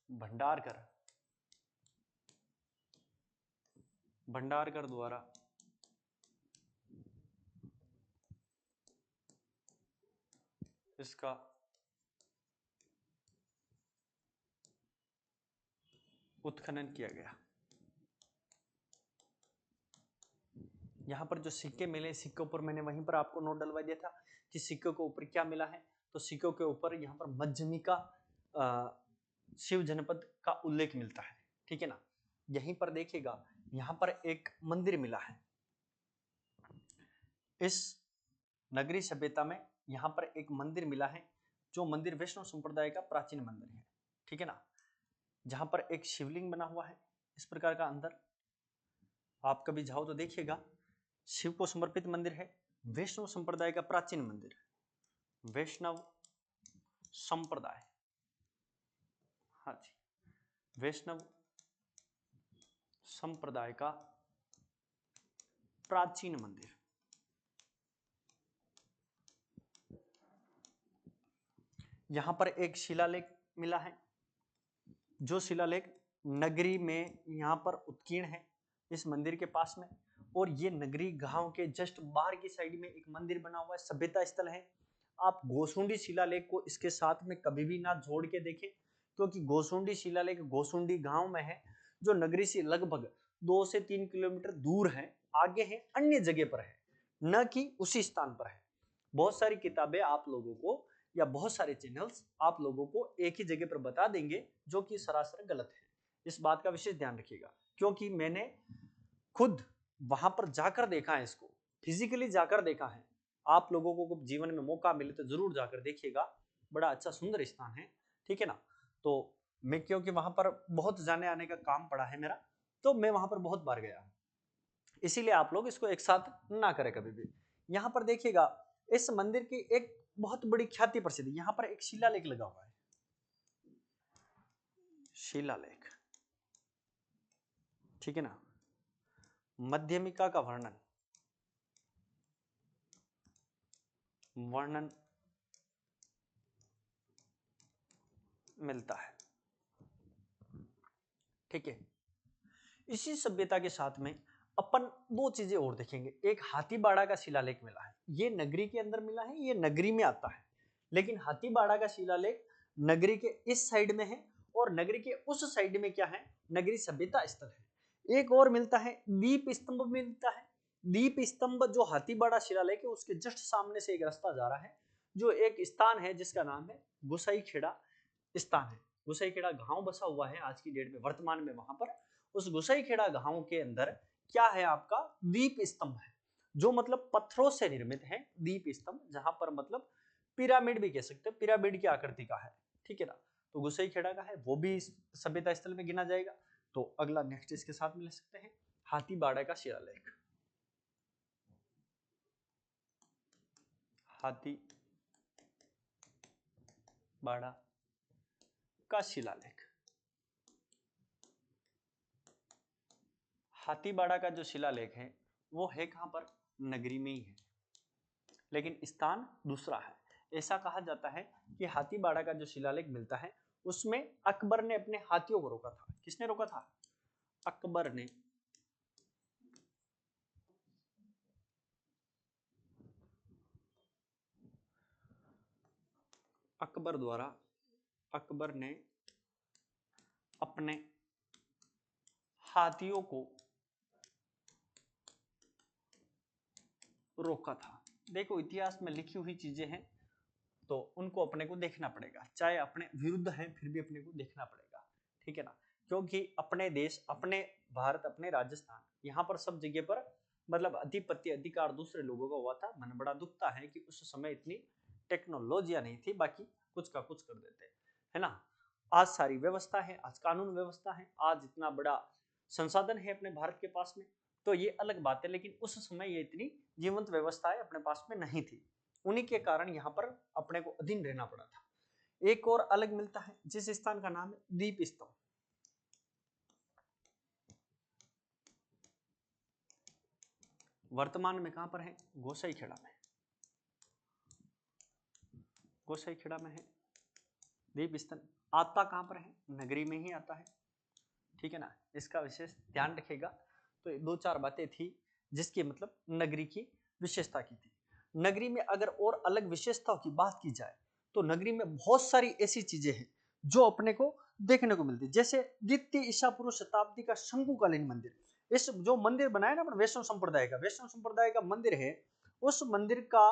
भंडारकर, भंडारकर द्वारा इसका उत्खनन किया गया। यहाँ पर जो सिक्के मिले, सिक्कों पर मैंने वहीं पर आपको नोट डलवा दिया था कि सिक्कों के ऊपर क्या मिला है, तो सिक्कों के ऊपर यहाँ पर मध्यमिका शिव जनपद का उल्लेख मिलता है, ठीक है ना। यहीं पर देखिएगा, यहाँ पर एक मंदिर मिला है। इस नगरी सभ्यता में यहाँ पर एक मंदिर मिला है, जो मंदिर वैष्णव संप्रदाय का प्राचीन मंदिर है, ठीक है ना। जहां पर एक शिवलिंग बना हुआ है इस प्रकार का। अंदर आप कभी जाओ तो देखिएगा, शिव को समर्पित मंदिर है, वैष्णव संप्रदाय का प्राचीन मंदिर है, वैष्णव संप्रदाय, हाँ जी, वैष्णव संप्रदाय का प्राचीन मंदिर। यहां पर एक शिलालेख मिला है, जो शिलालेख नगरी में यहां पर उत्कीर्ण है इस मंदिर के पास में। और ये नगरी गांव के जस्ट बाहर की साइड में एक मंदिर बना हुआ है, सभ्यता स्थल है। आप गोसुंडी शिलालेख को इसके साथ में कभी भी ना जोड़ के देखें, क्योंकि गोसुंडी शिलालेख गोसुंडी गांव में है, जो नगरी से लगभग 2 से 3 किलोमीटर दूर है, आगे है, अन्य जगह पर है, न कि उसी स्थान पर है। बहुत सारी किताबें आप लोगों को या बहुत सारे चैनल्स आप लोगों को एक ही जगह पर बता देंगे, जो कि सरासर गलत है। इस बात का विशेष ध्यान रखिएगा, क्योंकि मैंने खुद वहां पर जाकर देखा है, इसको फिजिकली जाकर देखा है। आप लोगों को जीवन में मौका मिले तो जरूर जाकर देखिएगा, बड़ा अच्छा सुंदर स्थान है, ठीक है ना। तो मैं, क्योंकि वहां पर बहुत जाने आने का काम पड़ा है मेरा, तो मैं वहां पर बहुत बार गया हूं, इसीलिए आप लोग इसको एक साथ ना करें कभी भी। यहां पर देखिएगा, इस मंदिर की एक बहुत बड़ी ख्याति प्रसिद्ध, यहां पर एक शिलालेख लगा हुआ है, शिलालेख, ठीक है ना, मध्यमिका का वर्णन मिलता है। ठीक है, इसी सभ्यता के साथ में अपन दो चीजें और देखेंगे। एक हाथीबाड़ा का शिलालेख मिला है, ये नगरी के अंदर मिला है, ये नगरी में आता है, लेकिन हाथीबाड़ा का शिलालेख नगरी के इस साइड में है और नगरी के उस साइड में क्या है, नगरी सभ्यता स्थल है। एक और मिलता है, दीप स्तंभ मिलता है। दीप स्तंभ जो हाथीबाड़ा शिलालेख है उसके जस्ट सामने से एक रास्ता जा रहा है, जो एक स्थान है जिसका नाम है गुसाईखेड़ा स्थान है। गुसाईखेड़ा गांव बसा हुआ है आज की डेट में, वर्तमान में वहां पर उस गुसाईखेड़ा गांव के अंदर क्या है, आपका दीप स्तंभ है, जो मतलब पत्थरों से निर्मित है। दीप स्तंभ जहां पर मतलब पिरामिड भी कह सकते हैं, पिरामिड की आकृति का है। ठीक है ना, तो गुसाईखेड़ा का है, वो भी सभ्यता स्थल में गिना जाएगा। तो अगला नेक्स्ट इसके साथ मिल सकते हैं, हाथीबाड़ा का शिलालेख। हाथीबाड़ा का शिलालेख, हाथीबाड़ा का जो शिलालेख है वो है कहां पर, नगरी में ही है, लेकिन स्थान दूसरा है। ऐसा कहा जाता है कि हाथीबाड़ा का जो शिलालेख मिलता है उसमें अकबर ने अपने हाथियों को रोका था। किसने रोका था, अकबर ने अकबर द्वारा, अकबर ने अपने हाथियों को रोका था। देखो इतिहास में लिखी हुई चीजें हैं तो उनको अपने को देखना पड़ेगा, चाहे अपने विरुद्ध है फिर भी अपने को देखना पड़ेगा। ठीक है ना, क्योंकि अपने देश, अपने भारत, अपने राजस्थान, यहाँ पर सब जगह पर मतलब अधिपत्य अधिकार दूसरे लोगों का हुआ था। मन बड़ा दुखता है कि उस समय इतनी टेक्नोलॉजिया नहीं थी, बाकी कुछ का कुछ कर देते, है ना। आज सारी व्यवस्था है, आज कानून व्यवस्था है, आज इतना बड़ा संसाधन है अपने भारत के पास में, तो ये अलग बात है, लेकिन उस समय ये इतनी जीवंत व्यवस्थाएं अपने पास में नहीं थी। उन्हीं के कारण यहाँ पर अपने को अधीन रहना पड़ा था। एक और अलग मिलता है जिस स्थान का नाम है दीप स्तंभ। वर्तमान में कहां पर है, गोसाईखेड़ा में, गोसाईखेड़ा में है दीप स्तंभ। आता कहां पर है, नगरी में ही आता है। ठीक है ना, इसका विशेष ध्यान रखेगा। तो ये दो चार बातें थी जिसकी मतलब नगरी की विशेषता की थी। नगरी में अगर और अलग विशेषताओं की बात की जाए तो नगरी में बहुत सारी ऐसी चीजें हैं जो अपने को देखने को मिलती है। जैसे द्वितीय ईसा पूर्व शताब्दी का शंकुकालीन मंदिर, इस जो मंदिर बनाया ना वैष्णव संप्रदाय का मंदिर है, उस मंदिर का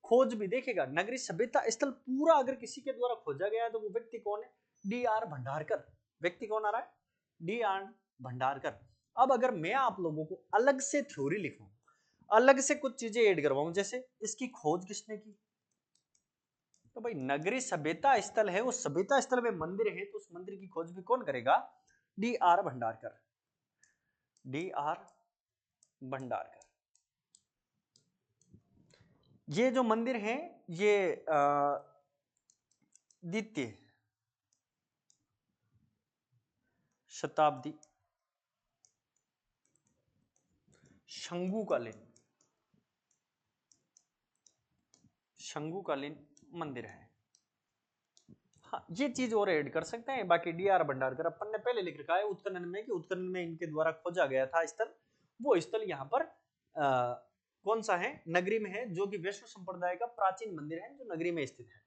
खोज भी देखेगा नगरी सभ्यता स्थल पूरा अगर किसी के द्वारा खोजा गया है तो वो व्यक्ति कौन है, D.R. भंडारकर। व्यक्ति कौन आ रहा है, D.R. भंडारकर। अब अगर मैं आप लोगों को अलग से थ्योरी लिखूं, अलग से कुछ चीजें ऐड करवाऊं, जैसे इसकी खोज किसने की, तो भाई नगरी सभ्यता स्थल है, उस सभ्यता स्थल में मंदिर है तो उस मंदिर की खोज भी कौन करेगा, D.R. भंडारकर। D.R. भंडारकर। ये जो मंदिर है ये द्वितीय शताब्दी शंकुकालीन मंदिर है। हाँ, ये चीज और ऐड कर सकते हैं। बाकी D.R. भंडारकर अपन ने पहले लिख रखा है उत्खनन में कि उत्खनन में इनके द्वारा खोजा गया था स्थल, वो स्थल यहाँ पर कौन सा है, नगरी में है, जो कि वैष्णव संप्रदाय का प्राचीन मंदिर है जो नगरी में स्थित है।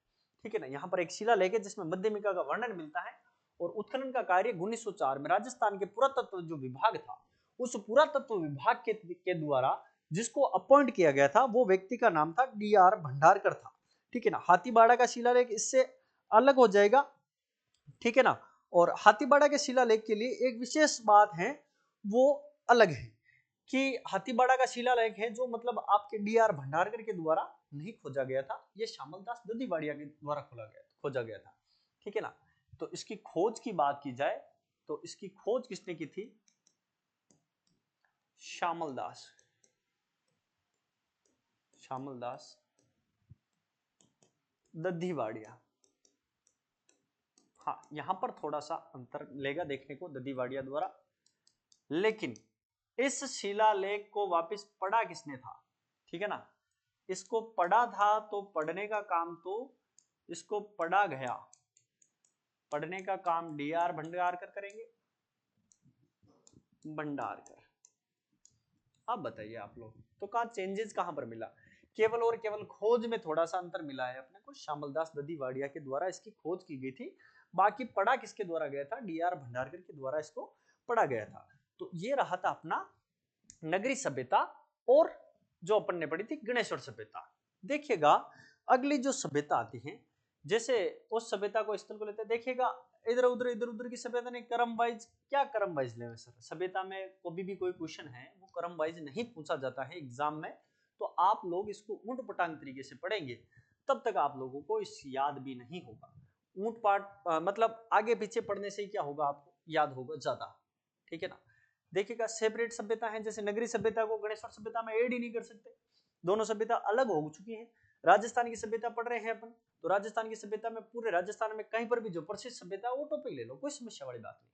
ठीक है ना, यहाँ पर एक शिलालेख है जिसमें मध्यमिका का वर्णन मिलता है। और उत्खनन का कार्य 1904 में राजस्थान के पुरातत्व जो विभाग था, उस पुरातत्व विभाग के द्वारा जिसको अपॉइंट किया गया था वो व्यक्ति का नाम था D.R. भंडारकर था। ठीक है ना, हाथीबाड़ा का शिलालेख इससे अलग हो जाएगा। ठीक है ना, और हाथीबाड़ा के शिलालेख के लिए एक विशेष बात है, वो अलग है कि हाथीबाड़ा का शिलालेख है जो मतलब आपके D.R. भंडारकर के द्वारा नहीं खोजा गया था, ये श्यामलदास दद्दीवाड़िया के द्वारा खोजा गया था। ठीक है ना, तो इसकी खोज की बात की जाए तो इसकी खोज किसने की थी, श्यामलदास दद्दीवाड़िया। हाँ, यहां पर थोड़ा सा अंतर लेगा देखने को दद्दीवाड़िया द्वारा। लेकिन इस शिलालेख को वापस पढ़ा किसने था, ठीक है ना, इसको पढ़ा था, तो पढ़ने का काम तो इसको पढ़ा गया, पढ़ने का काम डीआर भंडारकर करेंगे, भंडारकर। अब बताइए आप लोग, तो कहा चेंजेस कहां पर मिला, केवल और केवल खोज में थोड़ा सा अंतर मिला है अपने को, श्यामलदास ददीवाड़िया के द्वारा इसकी खोज की गई थी, बाकी पढ़ा किसके द्वारा गया था, डीआर भंडारकर के द्वारा इसको पढ़ा गया था। तो ये रहा था अपना नगरी सभ्यता, और जो अपन ने पढ़ी थी गणेश्वर सभ्यता। देखिएगा अगली जो सभ्यता आती है, जैसे उस सभ्यता को स्थल को लेते हैं, देखिएगा इधर उधर की सभ्यता ने क्रम वाइज, क्या क्रम वाइज ले सर, सभ्यता में कभी भी कोई क्वेश्चन है वो क्रम वाइज नहीं पूछा जाता है एग्जाम में, तो आप लोग इसको ऊंट पटांग तरीके से पढ़ेंगे, तब तक आप लोगों को इस याद भी नहीं होगा। ऊंट पाट मतलब आगे पीछे पढ़ने से क्या होगा, आपको याद होगा ज्यादा, ठीक है ना। देखिएगा सेपरेट सभ्यता है, जैसे नगरी सभ्यता को गणेश्वर सभ्यता में ऐड ही नहीं कर सकते, दोनों सभ्यता अलग हो चुकी है। राजस्थान की सभ्यता पढ़ रहे हैं अपन, तो राजस्थान की सभ्यता में पूरे राजस्थान में कहीं पर भी जो प्रसिद्ध सभ्यता है वो टॉपिक ले लो, कोई समस्या वाली बात नहीं,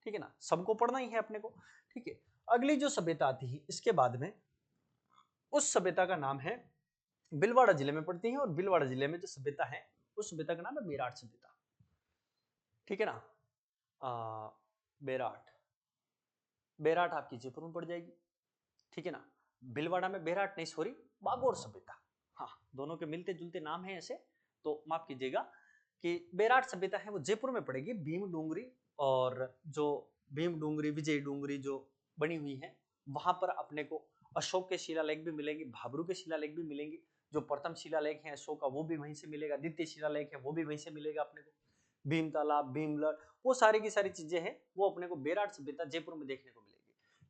ठीक है ना, सबको पढ़ना ही है अपने को, ठीक है। अगली जो सभ्यता आती है इसके बाद में, उस सभ्यता का नाम है, भीलवाड़ा जिले में पड़ती है, और भीलवाड़ा जिले में जो सभ्यता है उस सभ्यता का नाम है बेराट सभ्यता, ठीक है ना। बेराट, बेराट आपकी जयपुर में पड़ जाएगी, ठीक है ना। भीलवाड़ा में बेराट नहीं, सॉरी, बागोर सभ्यता, हाँ दोनों के मिलते जुलते नाम है ऐसे, तो माफ कीजिएगा कि बेराट सभ्यता है वो जयपुर में पड़ेगी, भीम डूंगरी, और जो भीम डूंगरी विजय डूंगरी जो बनी हुई है वहां पर अपने को अशोक के शिलालेख भी मिलेंगे, भाबरू के शिलालेख भी मिलेंगे, जो प्रथम शिलालेख है अशोक का वो भी वहीं से मिलेगा, द्वितीय शिलालेख है वो भी वहीं से मिलेगा अपने को, भीम तालाब, भीमलड़, वो सारी की सारी चीजें हैं वो अपने को बेराट सभ्यता जयपुर में देखने को मिलेगी।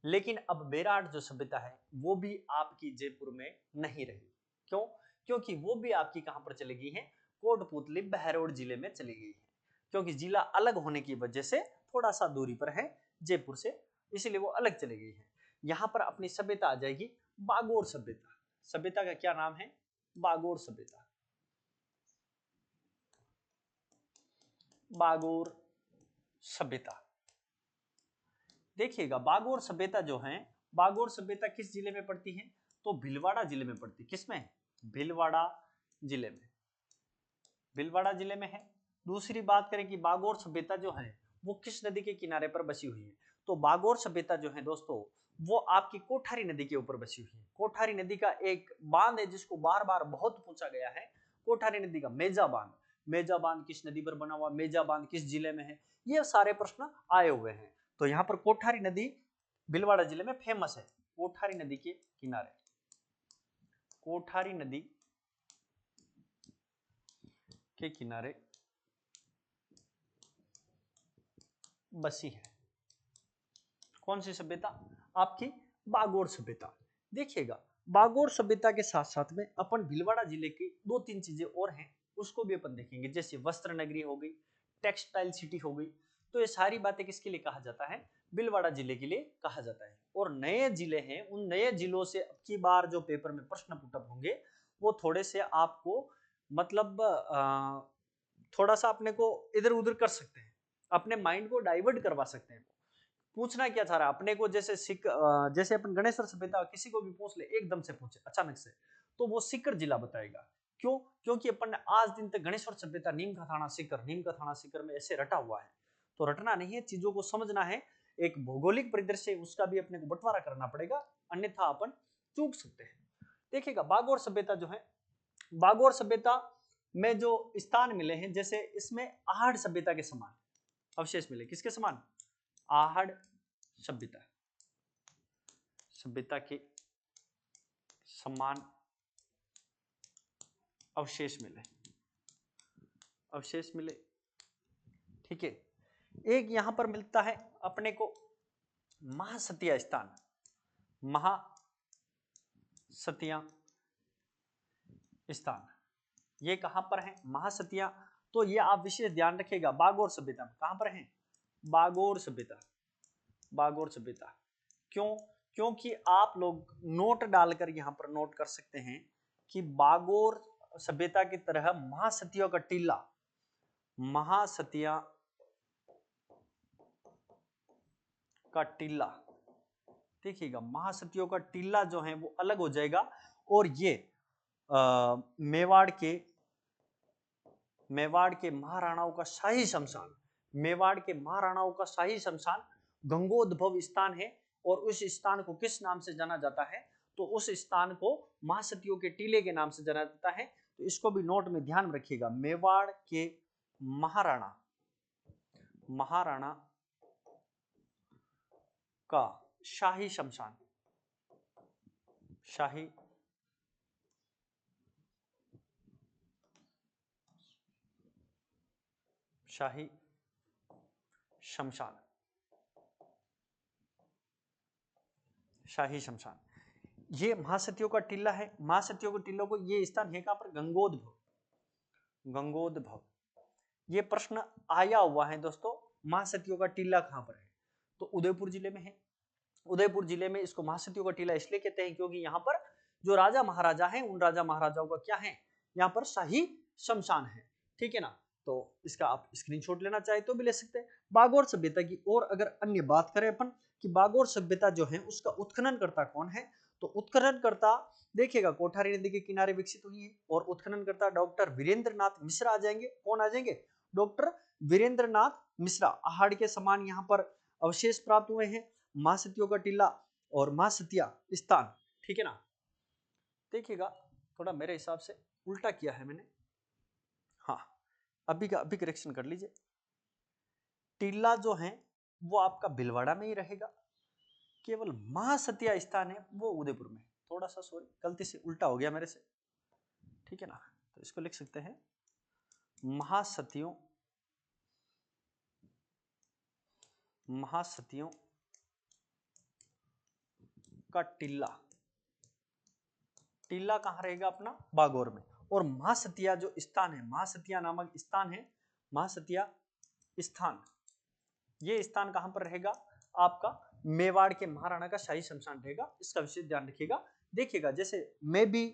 लेकिन अब बेराट जो सभ्यता है वो भी आपकी जयपुर में नहीं रही, क्यों, क्योंकि वो भी आपकी कहां पर चली गई है, कोटपुतली बहरोड जिले में चली गई है, क्योंकि जिला अलग होने की वजह से थोड़ा सा दूरी पर है जयपुर से, इसलिए वो अलग चली गई है। यहां पर अपनी सभ्यता आ जाएगी बागोर सभ्यता, सभ्यता का क्या नाम है, बागोर सभ्यता, बागोर सभ्यता। देखिएगा बागोर सभ्यता जो है, बागोर सभ्यता किस जिले में पड़ती है, तो भीलवाड़ा जिले में पड़ती है, किसमें, भीलवाड़ा जिले में, भीलवाड़ा जिले में है। दूसरी बात करें कि बागोर सभ्यता जो है वो किस नदी के किनारे पर बसी हुई है, तो बागोर सभ्यता जो है दोस्तों वो आपकी कोठारी नदी के ऊपर बसी हुई है। कोठारी नदी का एक बांध है जिसको बार बार बहुत पूछा गया है, कोठारी नदी का मेजा बांध, मेजा बांध किस नदी पर बना हुआ, मेजा बांध किस जिले में है, ये सारे प्रश्न आए हुए हैं। तो यहाँ पर कोठारी नदी भीलवाड़ा जिले में फेमस है, कोठारी नदी के किनारे, कोठारी नदी के किनारे बसी है कौन सी सभ्यता, आपकी बागोर सभ्यता। देखिएगा बागोर सभ्यता के साथ साथ में अपन भीलवाड़ा जिले की दो तीन चीजें और हैं उसको भी अपन देखेंगे, जैसे वस्त्र नगरी हो गई, टेक्सटाइल सिटी हो गई, तो ये सारी बातें किसके लिए कहा जाता है, भीलवाड़ा जिले के लिए कहा जाता है। और नए जिले हैं, उन नए जिलों से अब की बार जो पेपर में प्रश्न पुटअप होंगे वो थोड़े से आपको मतलब थोड़ा सा अपने को इधर उधर कर सकते हैं, अपने माइंड को डाइवर्ट करवा सकते हैं। पूछना क्या चाह रहा है अपने को, जैसे जैसे अपन गणेश्वर सभ्यता किसी को भी पूछ ले एकदम से पूछे अचानक से, तो वो सीकर जिला बताएगा, क्यों, क्योंकि अपन ने आज दिन तक गणेश्वर सभ्यता नीम का थाना सीकर, नीम का थाना सीकर में ऐसे रटा हुआ है, तो रटना नहीं है, चीजों को समझना है, एक भौगोलिक परिदृश्य उसका भी अपने को बंटवारा करना पड़ेगा, अन्यथा अपन चूक सकते हैं। देखिएगा बागोर सभ्यता जो है, बागोर सभ्यता में जो स्थान मिले हैं, जैसे इसमें आहड़ सभ्यता के समान अवशेष मिले, किसके समान, आहड़ सभ्यता, सभ्यता के समान अवशेष मिले, अवशेष मिले, ठीक है। एक यहां पर मिलता है अपने को महासतिया स्थान, महासतिया स्थान, ये कहां पर है महासतिया, तो ये आप विशेष ध्यान रखिएगा, बागोर सभ्यता में कहां पर है, बागोर सभ्यता, बागोर सभ्यता, क्यों, क्योंकि आप लोग नोट डालकर यहां पर नोट कर सकते हैं कि बागोर सभ्यता की तरह महासतियों का टीला, महासतिया का टीला देखिएगा महासतियों का टीला जो है वो अलग हो जाएगा और ये मेवाड़ के महाराणाओं का शाही शमशान, मेवाड़ के महाराणाओं का शाही शमशान गंगोद्भव स्थान है। और उस स्थान को किस नाम से जाना जाता है, तो उस स्थान को महासतियों के टीले के नाम से जाना जाता है। तो इसको भी नोट में ध्यान में रखिएगा, मेवाड़ के महाराणा का शाही शमशान, शाही शमशान, शाही शमशान, ये महासतियों का टीला है। महासतियों के टीलों को ये स्थान है कहां पर, गंगोद्भव। ये प्रश्न आया हुआ है दोस्तों, महासतियों का टीला कहां पर है, तो उदयपुर जिले में है। उदयपुर जिले में इसको महासतियों का टीला इसलिए कहते हैं क्योंकि यहाँ पर जो राजा महाराजा हैं उन राजा महाराजाओं का क्या है, यहाँ पर शाही शमशान है। ठीक है ना, तो इसका आप स्क्रीनशॉट लेना चाहे तो भी ले सकते हैं। बागोर सभ्यता की और अगर अन्य बात करें अपन कि बागोर सभ्यता जो है उसका उत्खननकर्ता कौन है, तो उत्खननकर्ता देखिएगा कोठारी नदी के किनारे विकसित हुई है और उत्खननकर्ता डॉक्टर वीरेंद्रनाथ मिश्रा आ जाएंगे। कौन आ जाएंगे, डॉक्टर वीरेंद्रनाथ मिश्रा। आहड़ के समान यहाँ पर अवशेष प्राप्त हुए हैं, महासतियों का टीला और महासतिया स्थान। ठीक है ना, देखिएगा थोड़ा मेरे हिसाब से उल्टा किया है मैंने, हाँ अभी का अभी करेक्शन कर लीजिए। टीला जो है वो आपका भीलवाड़ा में ही रहेगा, केवल महासतिया स्थान है वो उदयपुर में। थोड़ा सा सॉरी गलती से उल्टा हो गया मेरे से, ठीक है ना, तो इसको लिख सकते हैं महासतियों का टीला। टीला कहां रहेगा अपना, बागोर में। और महासतिया जो स्थान है, महासतिया नामक स्थान है, महासतिया स्थान, ये स्थान कहां पर रहेगा आपका, मेवाड़ के महाराणा का शाही शमशान रहेगा। इसका विशेष ध्यान रखिएगा। देखिएगा जैसे मैं भी,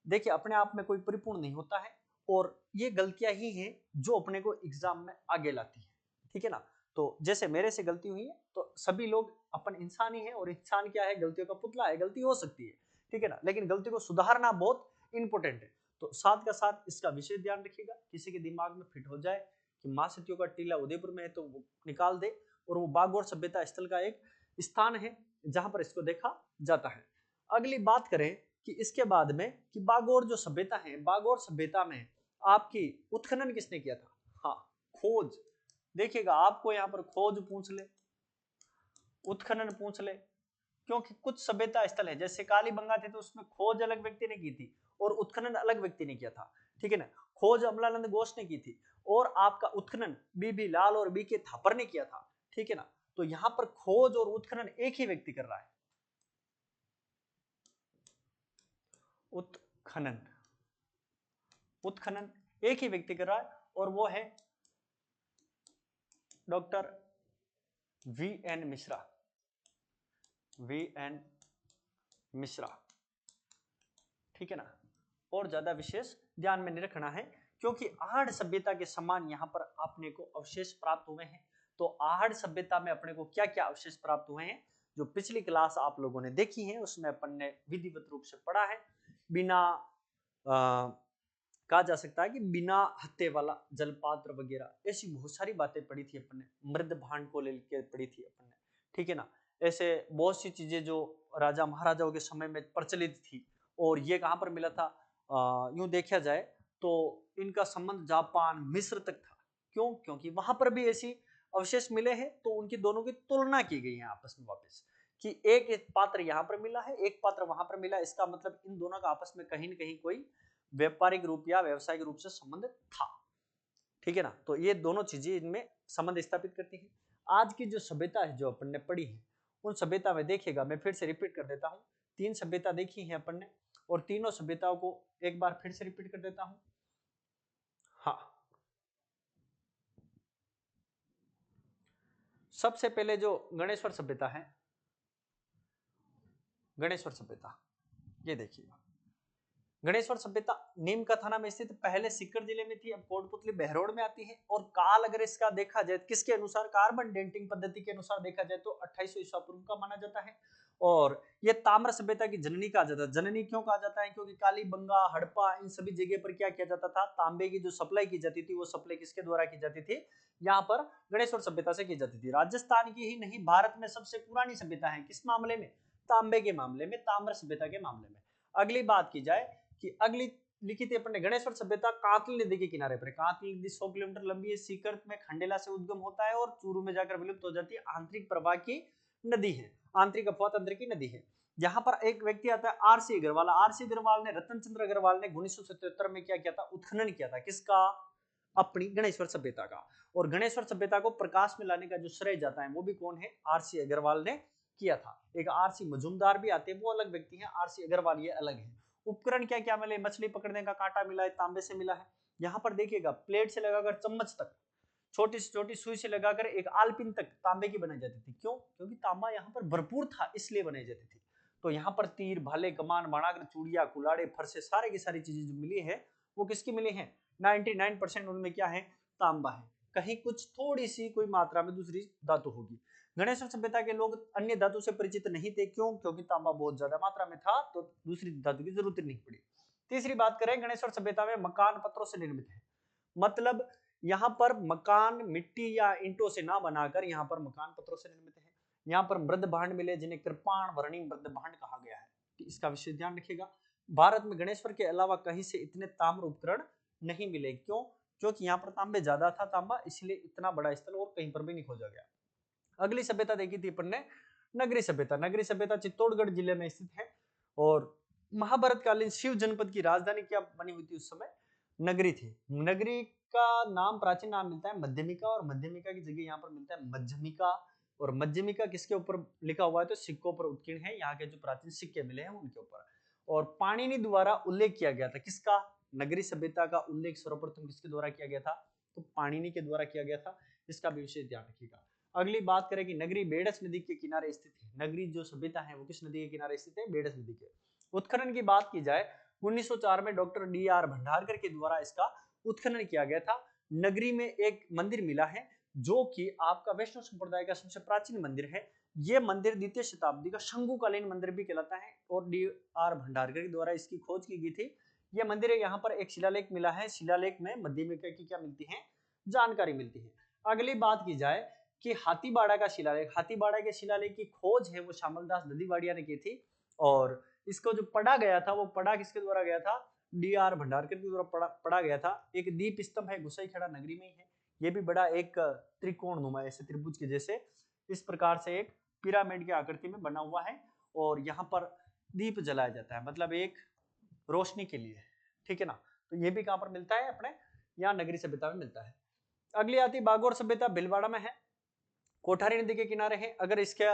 देखिए अपने आप में कोई परिपूर्ण नहीं होता है और ये गलतियां ही हैं जो अपने को एग्जाम में आगे लाती है। ठीक है ना, तो जैसे मेरे से गलती हुई है तो सभी लोग अपन इंसान ही है और इंसान क्या है, गलतियों का पुतला है, गलती हो सकती है। ठीक है ना, लेकिन गलती को सुधारना बहुत इंपॉर्टेंट है। तो साथ का साथ इसका विशेष ध्यान रखिएगा, किसी के दिमाग में फिट हो जाए कि महासतियों का टीला उदयपुर में है तो वो निकाल दे, और वो बागोर सभ्यता स्थल का एक स्थान है जहां पर इसको देखा जाता है। अगली बात करें कि इसके बाद में कि बागोर जो सभ्यता है, बागोर सभ्यता में आपकी उत्खनन किसने किया था, हाँ खोज। देखिएगा आपको यहाँ पर खोज पूछ ले, उत्खनन पूछ ले, क्योंकि कुछ सभ्यता स्थल है जैसे कालीबंगा थे तो उसमें खोज अलग व्यक्ति ने की थी और उत्खनन अलग व्यक्ति ने किया था। ठीक है ना, खोज अमलानंद घोष ने की थी और आपका उत्खनन बीबी लाल और बी के थापर ने किया था। ठीक है ना, तो यहां पर खोज और उत्खनन एक ही व्यक्ति कर रहा है, उत्खनन एक ही व्यक्ति कर रहा है और वो है डॉक्टर वी एन मिश्रा। ठीक है ना, और ज्यादा विशेष ध्यान में नहीं रखना है क्योंकि आहड़ सभ्यता के समान यहाँ पर अपने को अवशेष प्राप्त हुए हैं। तो आहड़ सभ्यता में अपने को क्या क्या अवशेष प्राप्त हुए हैं, जो पिछली क्लास आप लोगों ने देखी है उसमें अपन ने विधिवत रूप से पढ़ा है। बिना कहा जा सकता है कि बिना हत्थे वाला जलपात्र वगैरह, ऐसी बहुत सारी बातें पढ़ी थी अपन ने, मृद भांड को लेकर पढ़ी थी अपन ने। ठीक है ना, ऐसे बहुत सी चीजें जो राजा महाराजाओं के समय में प्रचलित थी और ये कहां पर मिला था, यूं देखा जाए तो इनका संबंध जापान मिस्र तक था। क्यों, क्योंकि वहां पर भी ऐसी अवशेष मिले हैं तो उनकी दोनों की तुलना की गई है आपस में वापस कि एक पात्र यहाँ पर मिला है, एक पात्र वहां पर मिला, इसका मतलब इन दोनों का आपस में कहीं न कहीं कोई व्यापारिक रूप या व्यवसायिक रूप से संबंध था। ठीक है ना, तो ये दोनों चीजें इनमें संबंध स्थापित करती हैं। आज की जो सभ्यता है जो अपन ने पढ़ी है उन सभ्यता में देखिएगा, मैं फिर से रिपीट कर देता हूँ, 3 सभ्यता देखी है अपन ने और तीनों सभ्यताओं को एक बार फिर से रिपीट कर देता हूं। हाँ, सबसे पहले जो गणेश्वर सभ्यता है, गणेश्वर सभ्यता, ये देखिएगा गणेश्वर सभ्यता नीम का थाना में स्थित पहले सीकर जिले में थी, अब कोटपुतली बहरोड में आती है। और काल अगर इसका देखा जाए किसके अनुसार, कार्बन डेटिंग पद्धति के अनुसार देखा जाए तो 2800 ईसा पूर्व का माना जाता है। और ये ताम्र सभ्यता की जननी कहा जाता है। जननी क्यों कहा जाता है? क्योंकि कालीबंगा, हड़प्पा, इन सभी जगह पर क्या किया जाता था, तांबे की जो सप्लाई की जाती थी वो सप्लाई किसके द्वारा की जाती थी, यहाँ पर गणेश्वर सभ्यता से की जाती थी। राजस्थान की ही नहीं, भारत में सबसे पुरानी सभ्यता है किस मामले में, तांबे के मामले में, ताम्र सभ्यता के मामले में। अगली बात की जाए कि अगली लिखी थी अपन ने, गणेश्वर सभ्यता कांतली नदी के किनारे पर है। कांतली नदी 100 किलोमीटर लंबी है, सीकर में खंडेला से उद्गम होता है और चूरू में जाकर विलुप्त हो जाती है। आंतरिक प्रवाह की नदी है, आंतरिक अफवाह तंत्र की नदी है। यहाँ पर एक व्यक्ति आता है आरसी अग्रवाल। आरसी अग्रवाल ने, रतन चंद्र अग्रवाल ने 1977 में क्या किया था, उत्खनन किया था किसका, अपनी गणेश्वर सभ्यता का। और गणेश्वर सभ्यता को प्रकाश में लाने का जो श्रेय जाता है वो भी कौन है, आरसी अग्रवाल ने किया था। एक आरसी मजूमदार भी आते हैं, वो अलग व्यक्ति हैं, आरसी अग्रवाल ये अलग है। उपकरण क्या क्या मिले, मछली पकड़ने का कांटा मिला है, तांबे से मिला है। यहाँ पर देखिएगा प्लेट से लगाकर चम्मच तक, छोटी से छोटी सुई से लगाकर एक आलपिन तक तांबे की बनाई जाती थी। क्यों? क्योंकि तांबा यहाँ पर भरपूर था इसलिए बनाई जाती थी। तो यहाँ पर तीर, भाले, कमान, बाणाग्र, चूड़िया, कुलाड़े, फरसे, सारे की सारी चीजें जो मिली है वो किसकी मिली है, 99% उनमें क्या है, तांबा है। कहीं कुछ थोड़ी सी कोई मात्रा में दूसरी धातु होगी। गणेश्वर सभ्यता के लोग अन्य धातु से परिचित नहीं थे। क्यों? क्योंकि तांबा बहुत ज्यादा मात्रा में था तो दूसरी धातु की जरूरत नहीं पड़ी। तीसरी बात करें, गणेश्वर सभ्यता में मकान पत्थरों से निर्मित है। मतलब यहाँ पर मकान मिट्टी या ईंटों से ना बनाकर यहाँ पर मकान पत्थरों से निर्मित है। यहाँ पर मृद भांड मिले जिन्हें कृपाण वर्णी मृद भांड कहा गया है, इसका विशेष ध्यान रखिएगा। भारत में गणेश्वर के अलावा कहीं से इतने ताम्र उपकरण नहीं मिले। क्यों? क्योंकि यहाँ पर तांबे ज्यादा था तांबा, इसलिए इतना बड़ा स्थल और कहीं पर भी नहीं खोजा गया। अगली सभ्यता देखी थी अपन ने, नगरी सभ्यता। नगरी सभ्यता चित्तौड़गढ़ जिले में स्थित है और महाभारत कालीन शिव जनपद की राजधानी क्या बनी हुई थी उस समय, नगरी थी। नगरी का नाम, प्राचीन नाम मिलता है मध्यमिका, और मध्यमिका की जगह यहाँ पर मिलता है मध्यमिका। और मध्यमिका किसके ऊपर लिखा हुआ है, तो सिक्कों पर उत्कीर्ण है, यहाँ के जो प्राचीन सिक्के मिले हैं उनके ऊपर। और पाणिनि द्वारा उल्लेख किया गया था किसका, नगरी सभ्यता का उल्लेख सर्वप्रथम किसके द्वारा किया गया था, तो पाणिनि के द्वारा किया गया था। इसका भी विशेष ध्यान रखिएगा। अगली बात करें कि नगरी बेडस नदी के किनारे स्थित है। नगरी जो सभ्यता है वो किस नदी के किनारे स्थित है, बेडस नदी के। उत्खनन की बात की जाए 1904 में डॉक्टर डी.आर. भंडारकर के द्वारा इसका उत्खनन किया गया था। नगरी में एक मंदिर मिला है जो कि आपका वैष्णव संप्रदाय का सबसे प्राचीन मंदिर है। यह मंदिर द्वितीय शताब्दी का शंकुकालीन मंदिर भी कहलाता है और डी.आर. भंडारकर के द्वारा इसकी खोज की गई थी। यह मंदिर है, यहाँ पर एक शिलालेख मिला है, शिलालेख में मध्यमिका की क्या मिलती है, जानकारी मिलती है। अगली बात की जाए कि हाथीबाड़ा का शिलालेख, हाथीबाड़ा के शिलालेख की खोज है वो श्यामलदास ददीवाड़िया ने की थी और इसको जो पढ़ा गया था वो पढ़ा किसके द्वारा गया था, डी.आर. भंडारकर के द्वारा पढ़ा गया था। एक दीप स्तंभ है, गुसाईखेड़ा नगरी में ही है। ये भी बड़ा एक त्रिकोण नुमा, ऐसे त्रिभुज के जैसे इस प्रकार से एक पिरामिड की आकृति में बना हुआ है और यहाँ पर दीप जलाया जाता है, मतलब एक रोशनी के लिए, ठीक है ना। तो ये भी कहाँ पर मिलता है, अपने यहाँ नगरी सभ्यता में मिलता है। अगली आती बागोर सभ्यता, भीलवाड़ा में है, कोठारी नदी के किनारे है। अगर इसके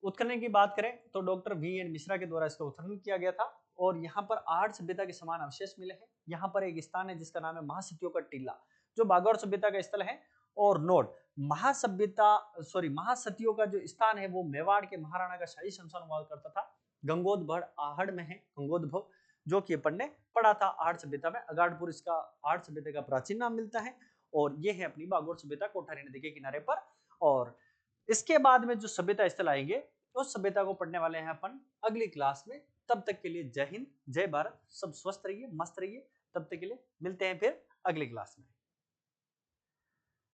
उत्खनन की बात करें तो डॉक्टर वी.एन. मिश्रा के द्वारा इसका उत्खनन किया गया था और यहाँ पर 8 सभ्यता के समान अवशेष मिले हैं। यहाँ पर एक स्थान है जिसका नाम है महासतियों का टीला, जो बागौर सभ्यता का स्थल है। और नोट, महासतियों का जो स्थान है वो मेवाड़ के महाराणा का शाही शमशान हुआ करता था, गंगोदभड़ आहड़ में है, गंगोदभव, जो कि अपन ने पढ़ा था आर्ट सभ्यता में। अगाड़पुर इसका आर्ट सभ्यता का प्राचीन नाम मिलता है और ये है अपनी बागौर सभ्यता कोठारी नदी के किनारे पर। और इसके बाद में जो सभ्यता स्थल आएंगे उस सभ्यता को पढ़ने वाले हैं अपन अगली क्लास में। तब तक के लिए जय हिंद, जय भारत, सब स्वस्थ रहिए, मस्त रहिए। तब तक के लिए मिलते हैं फिर अगली क्लास में।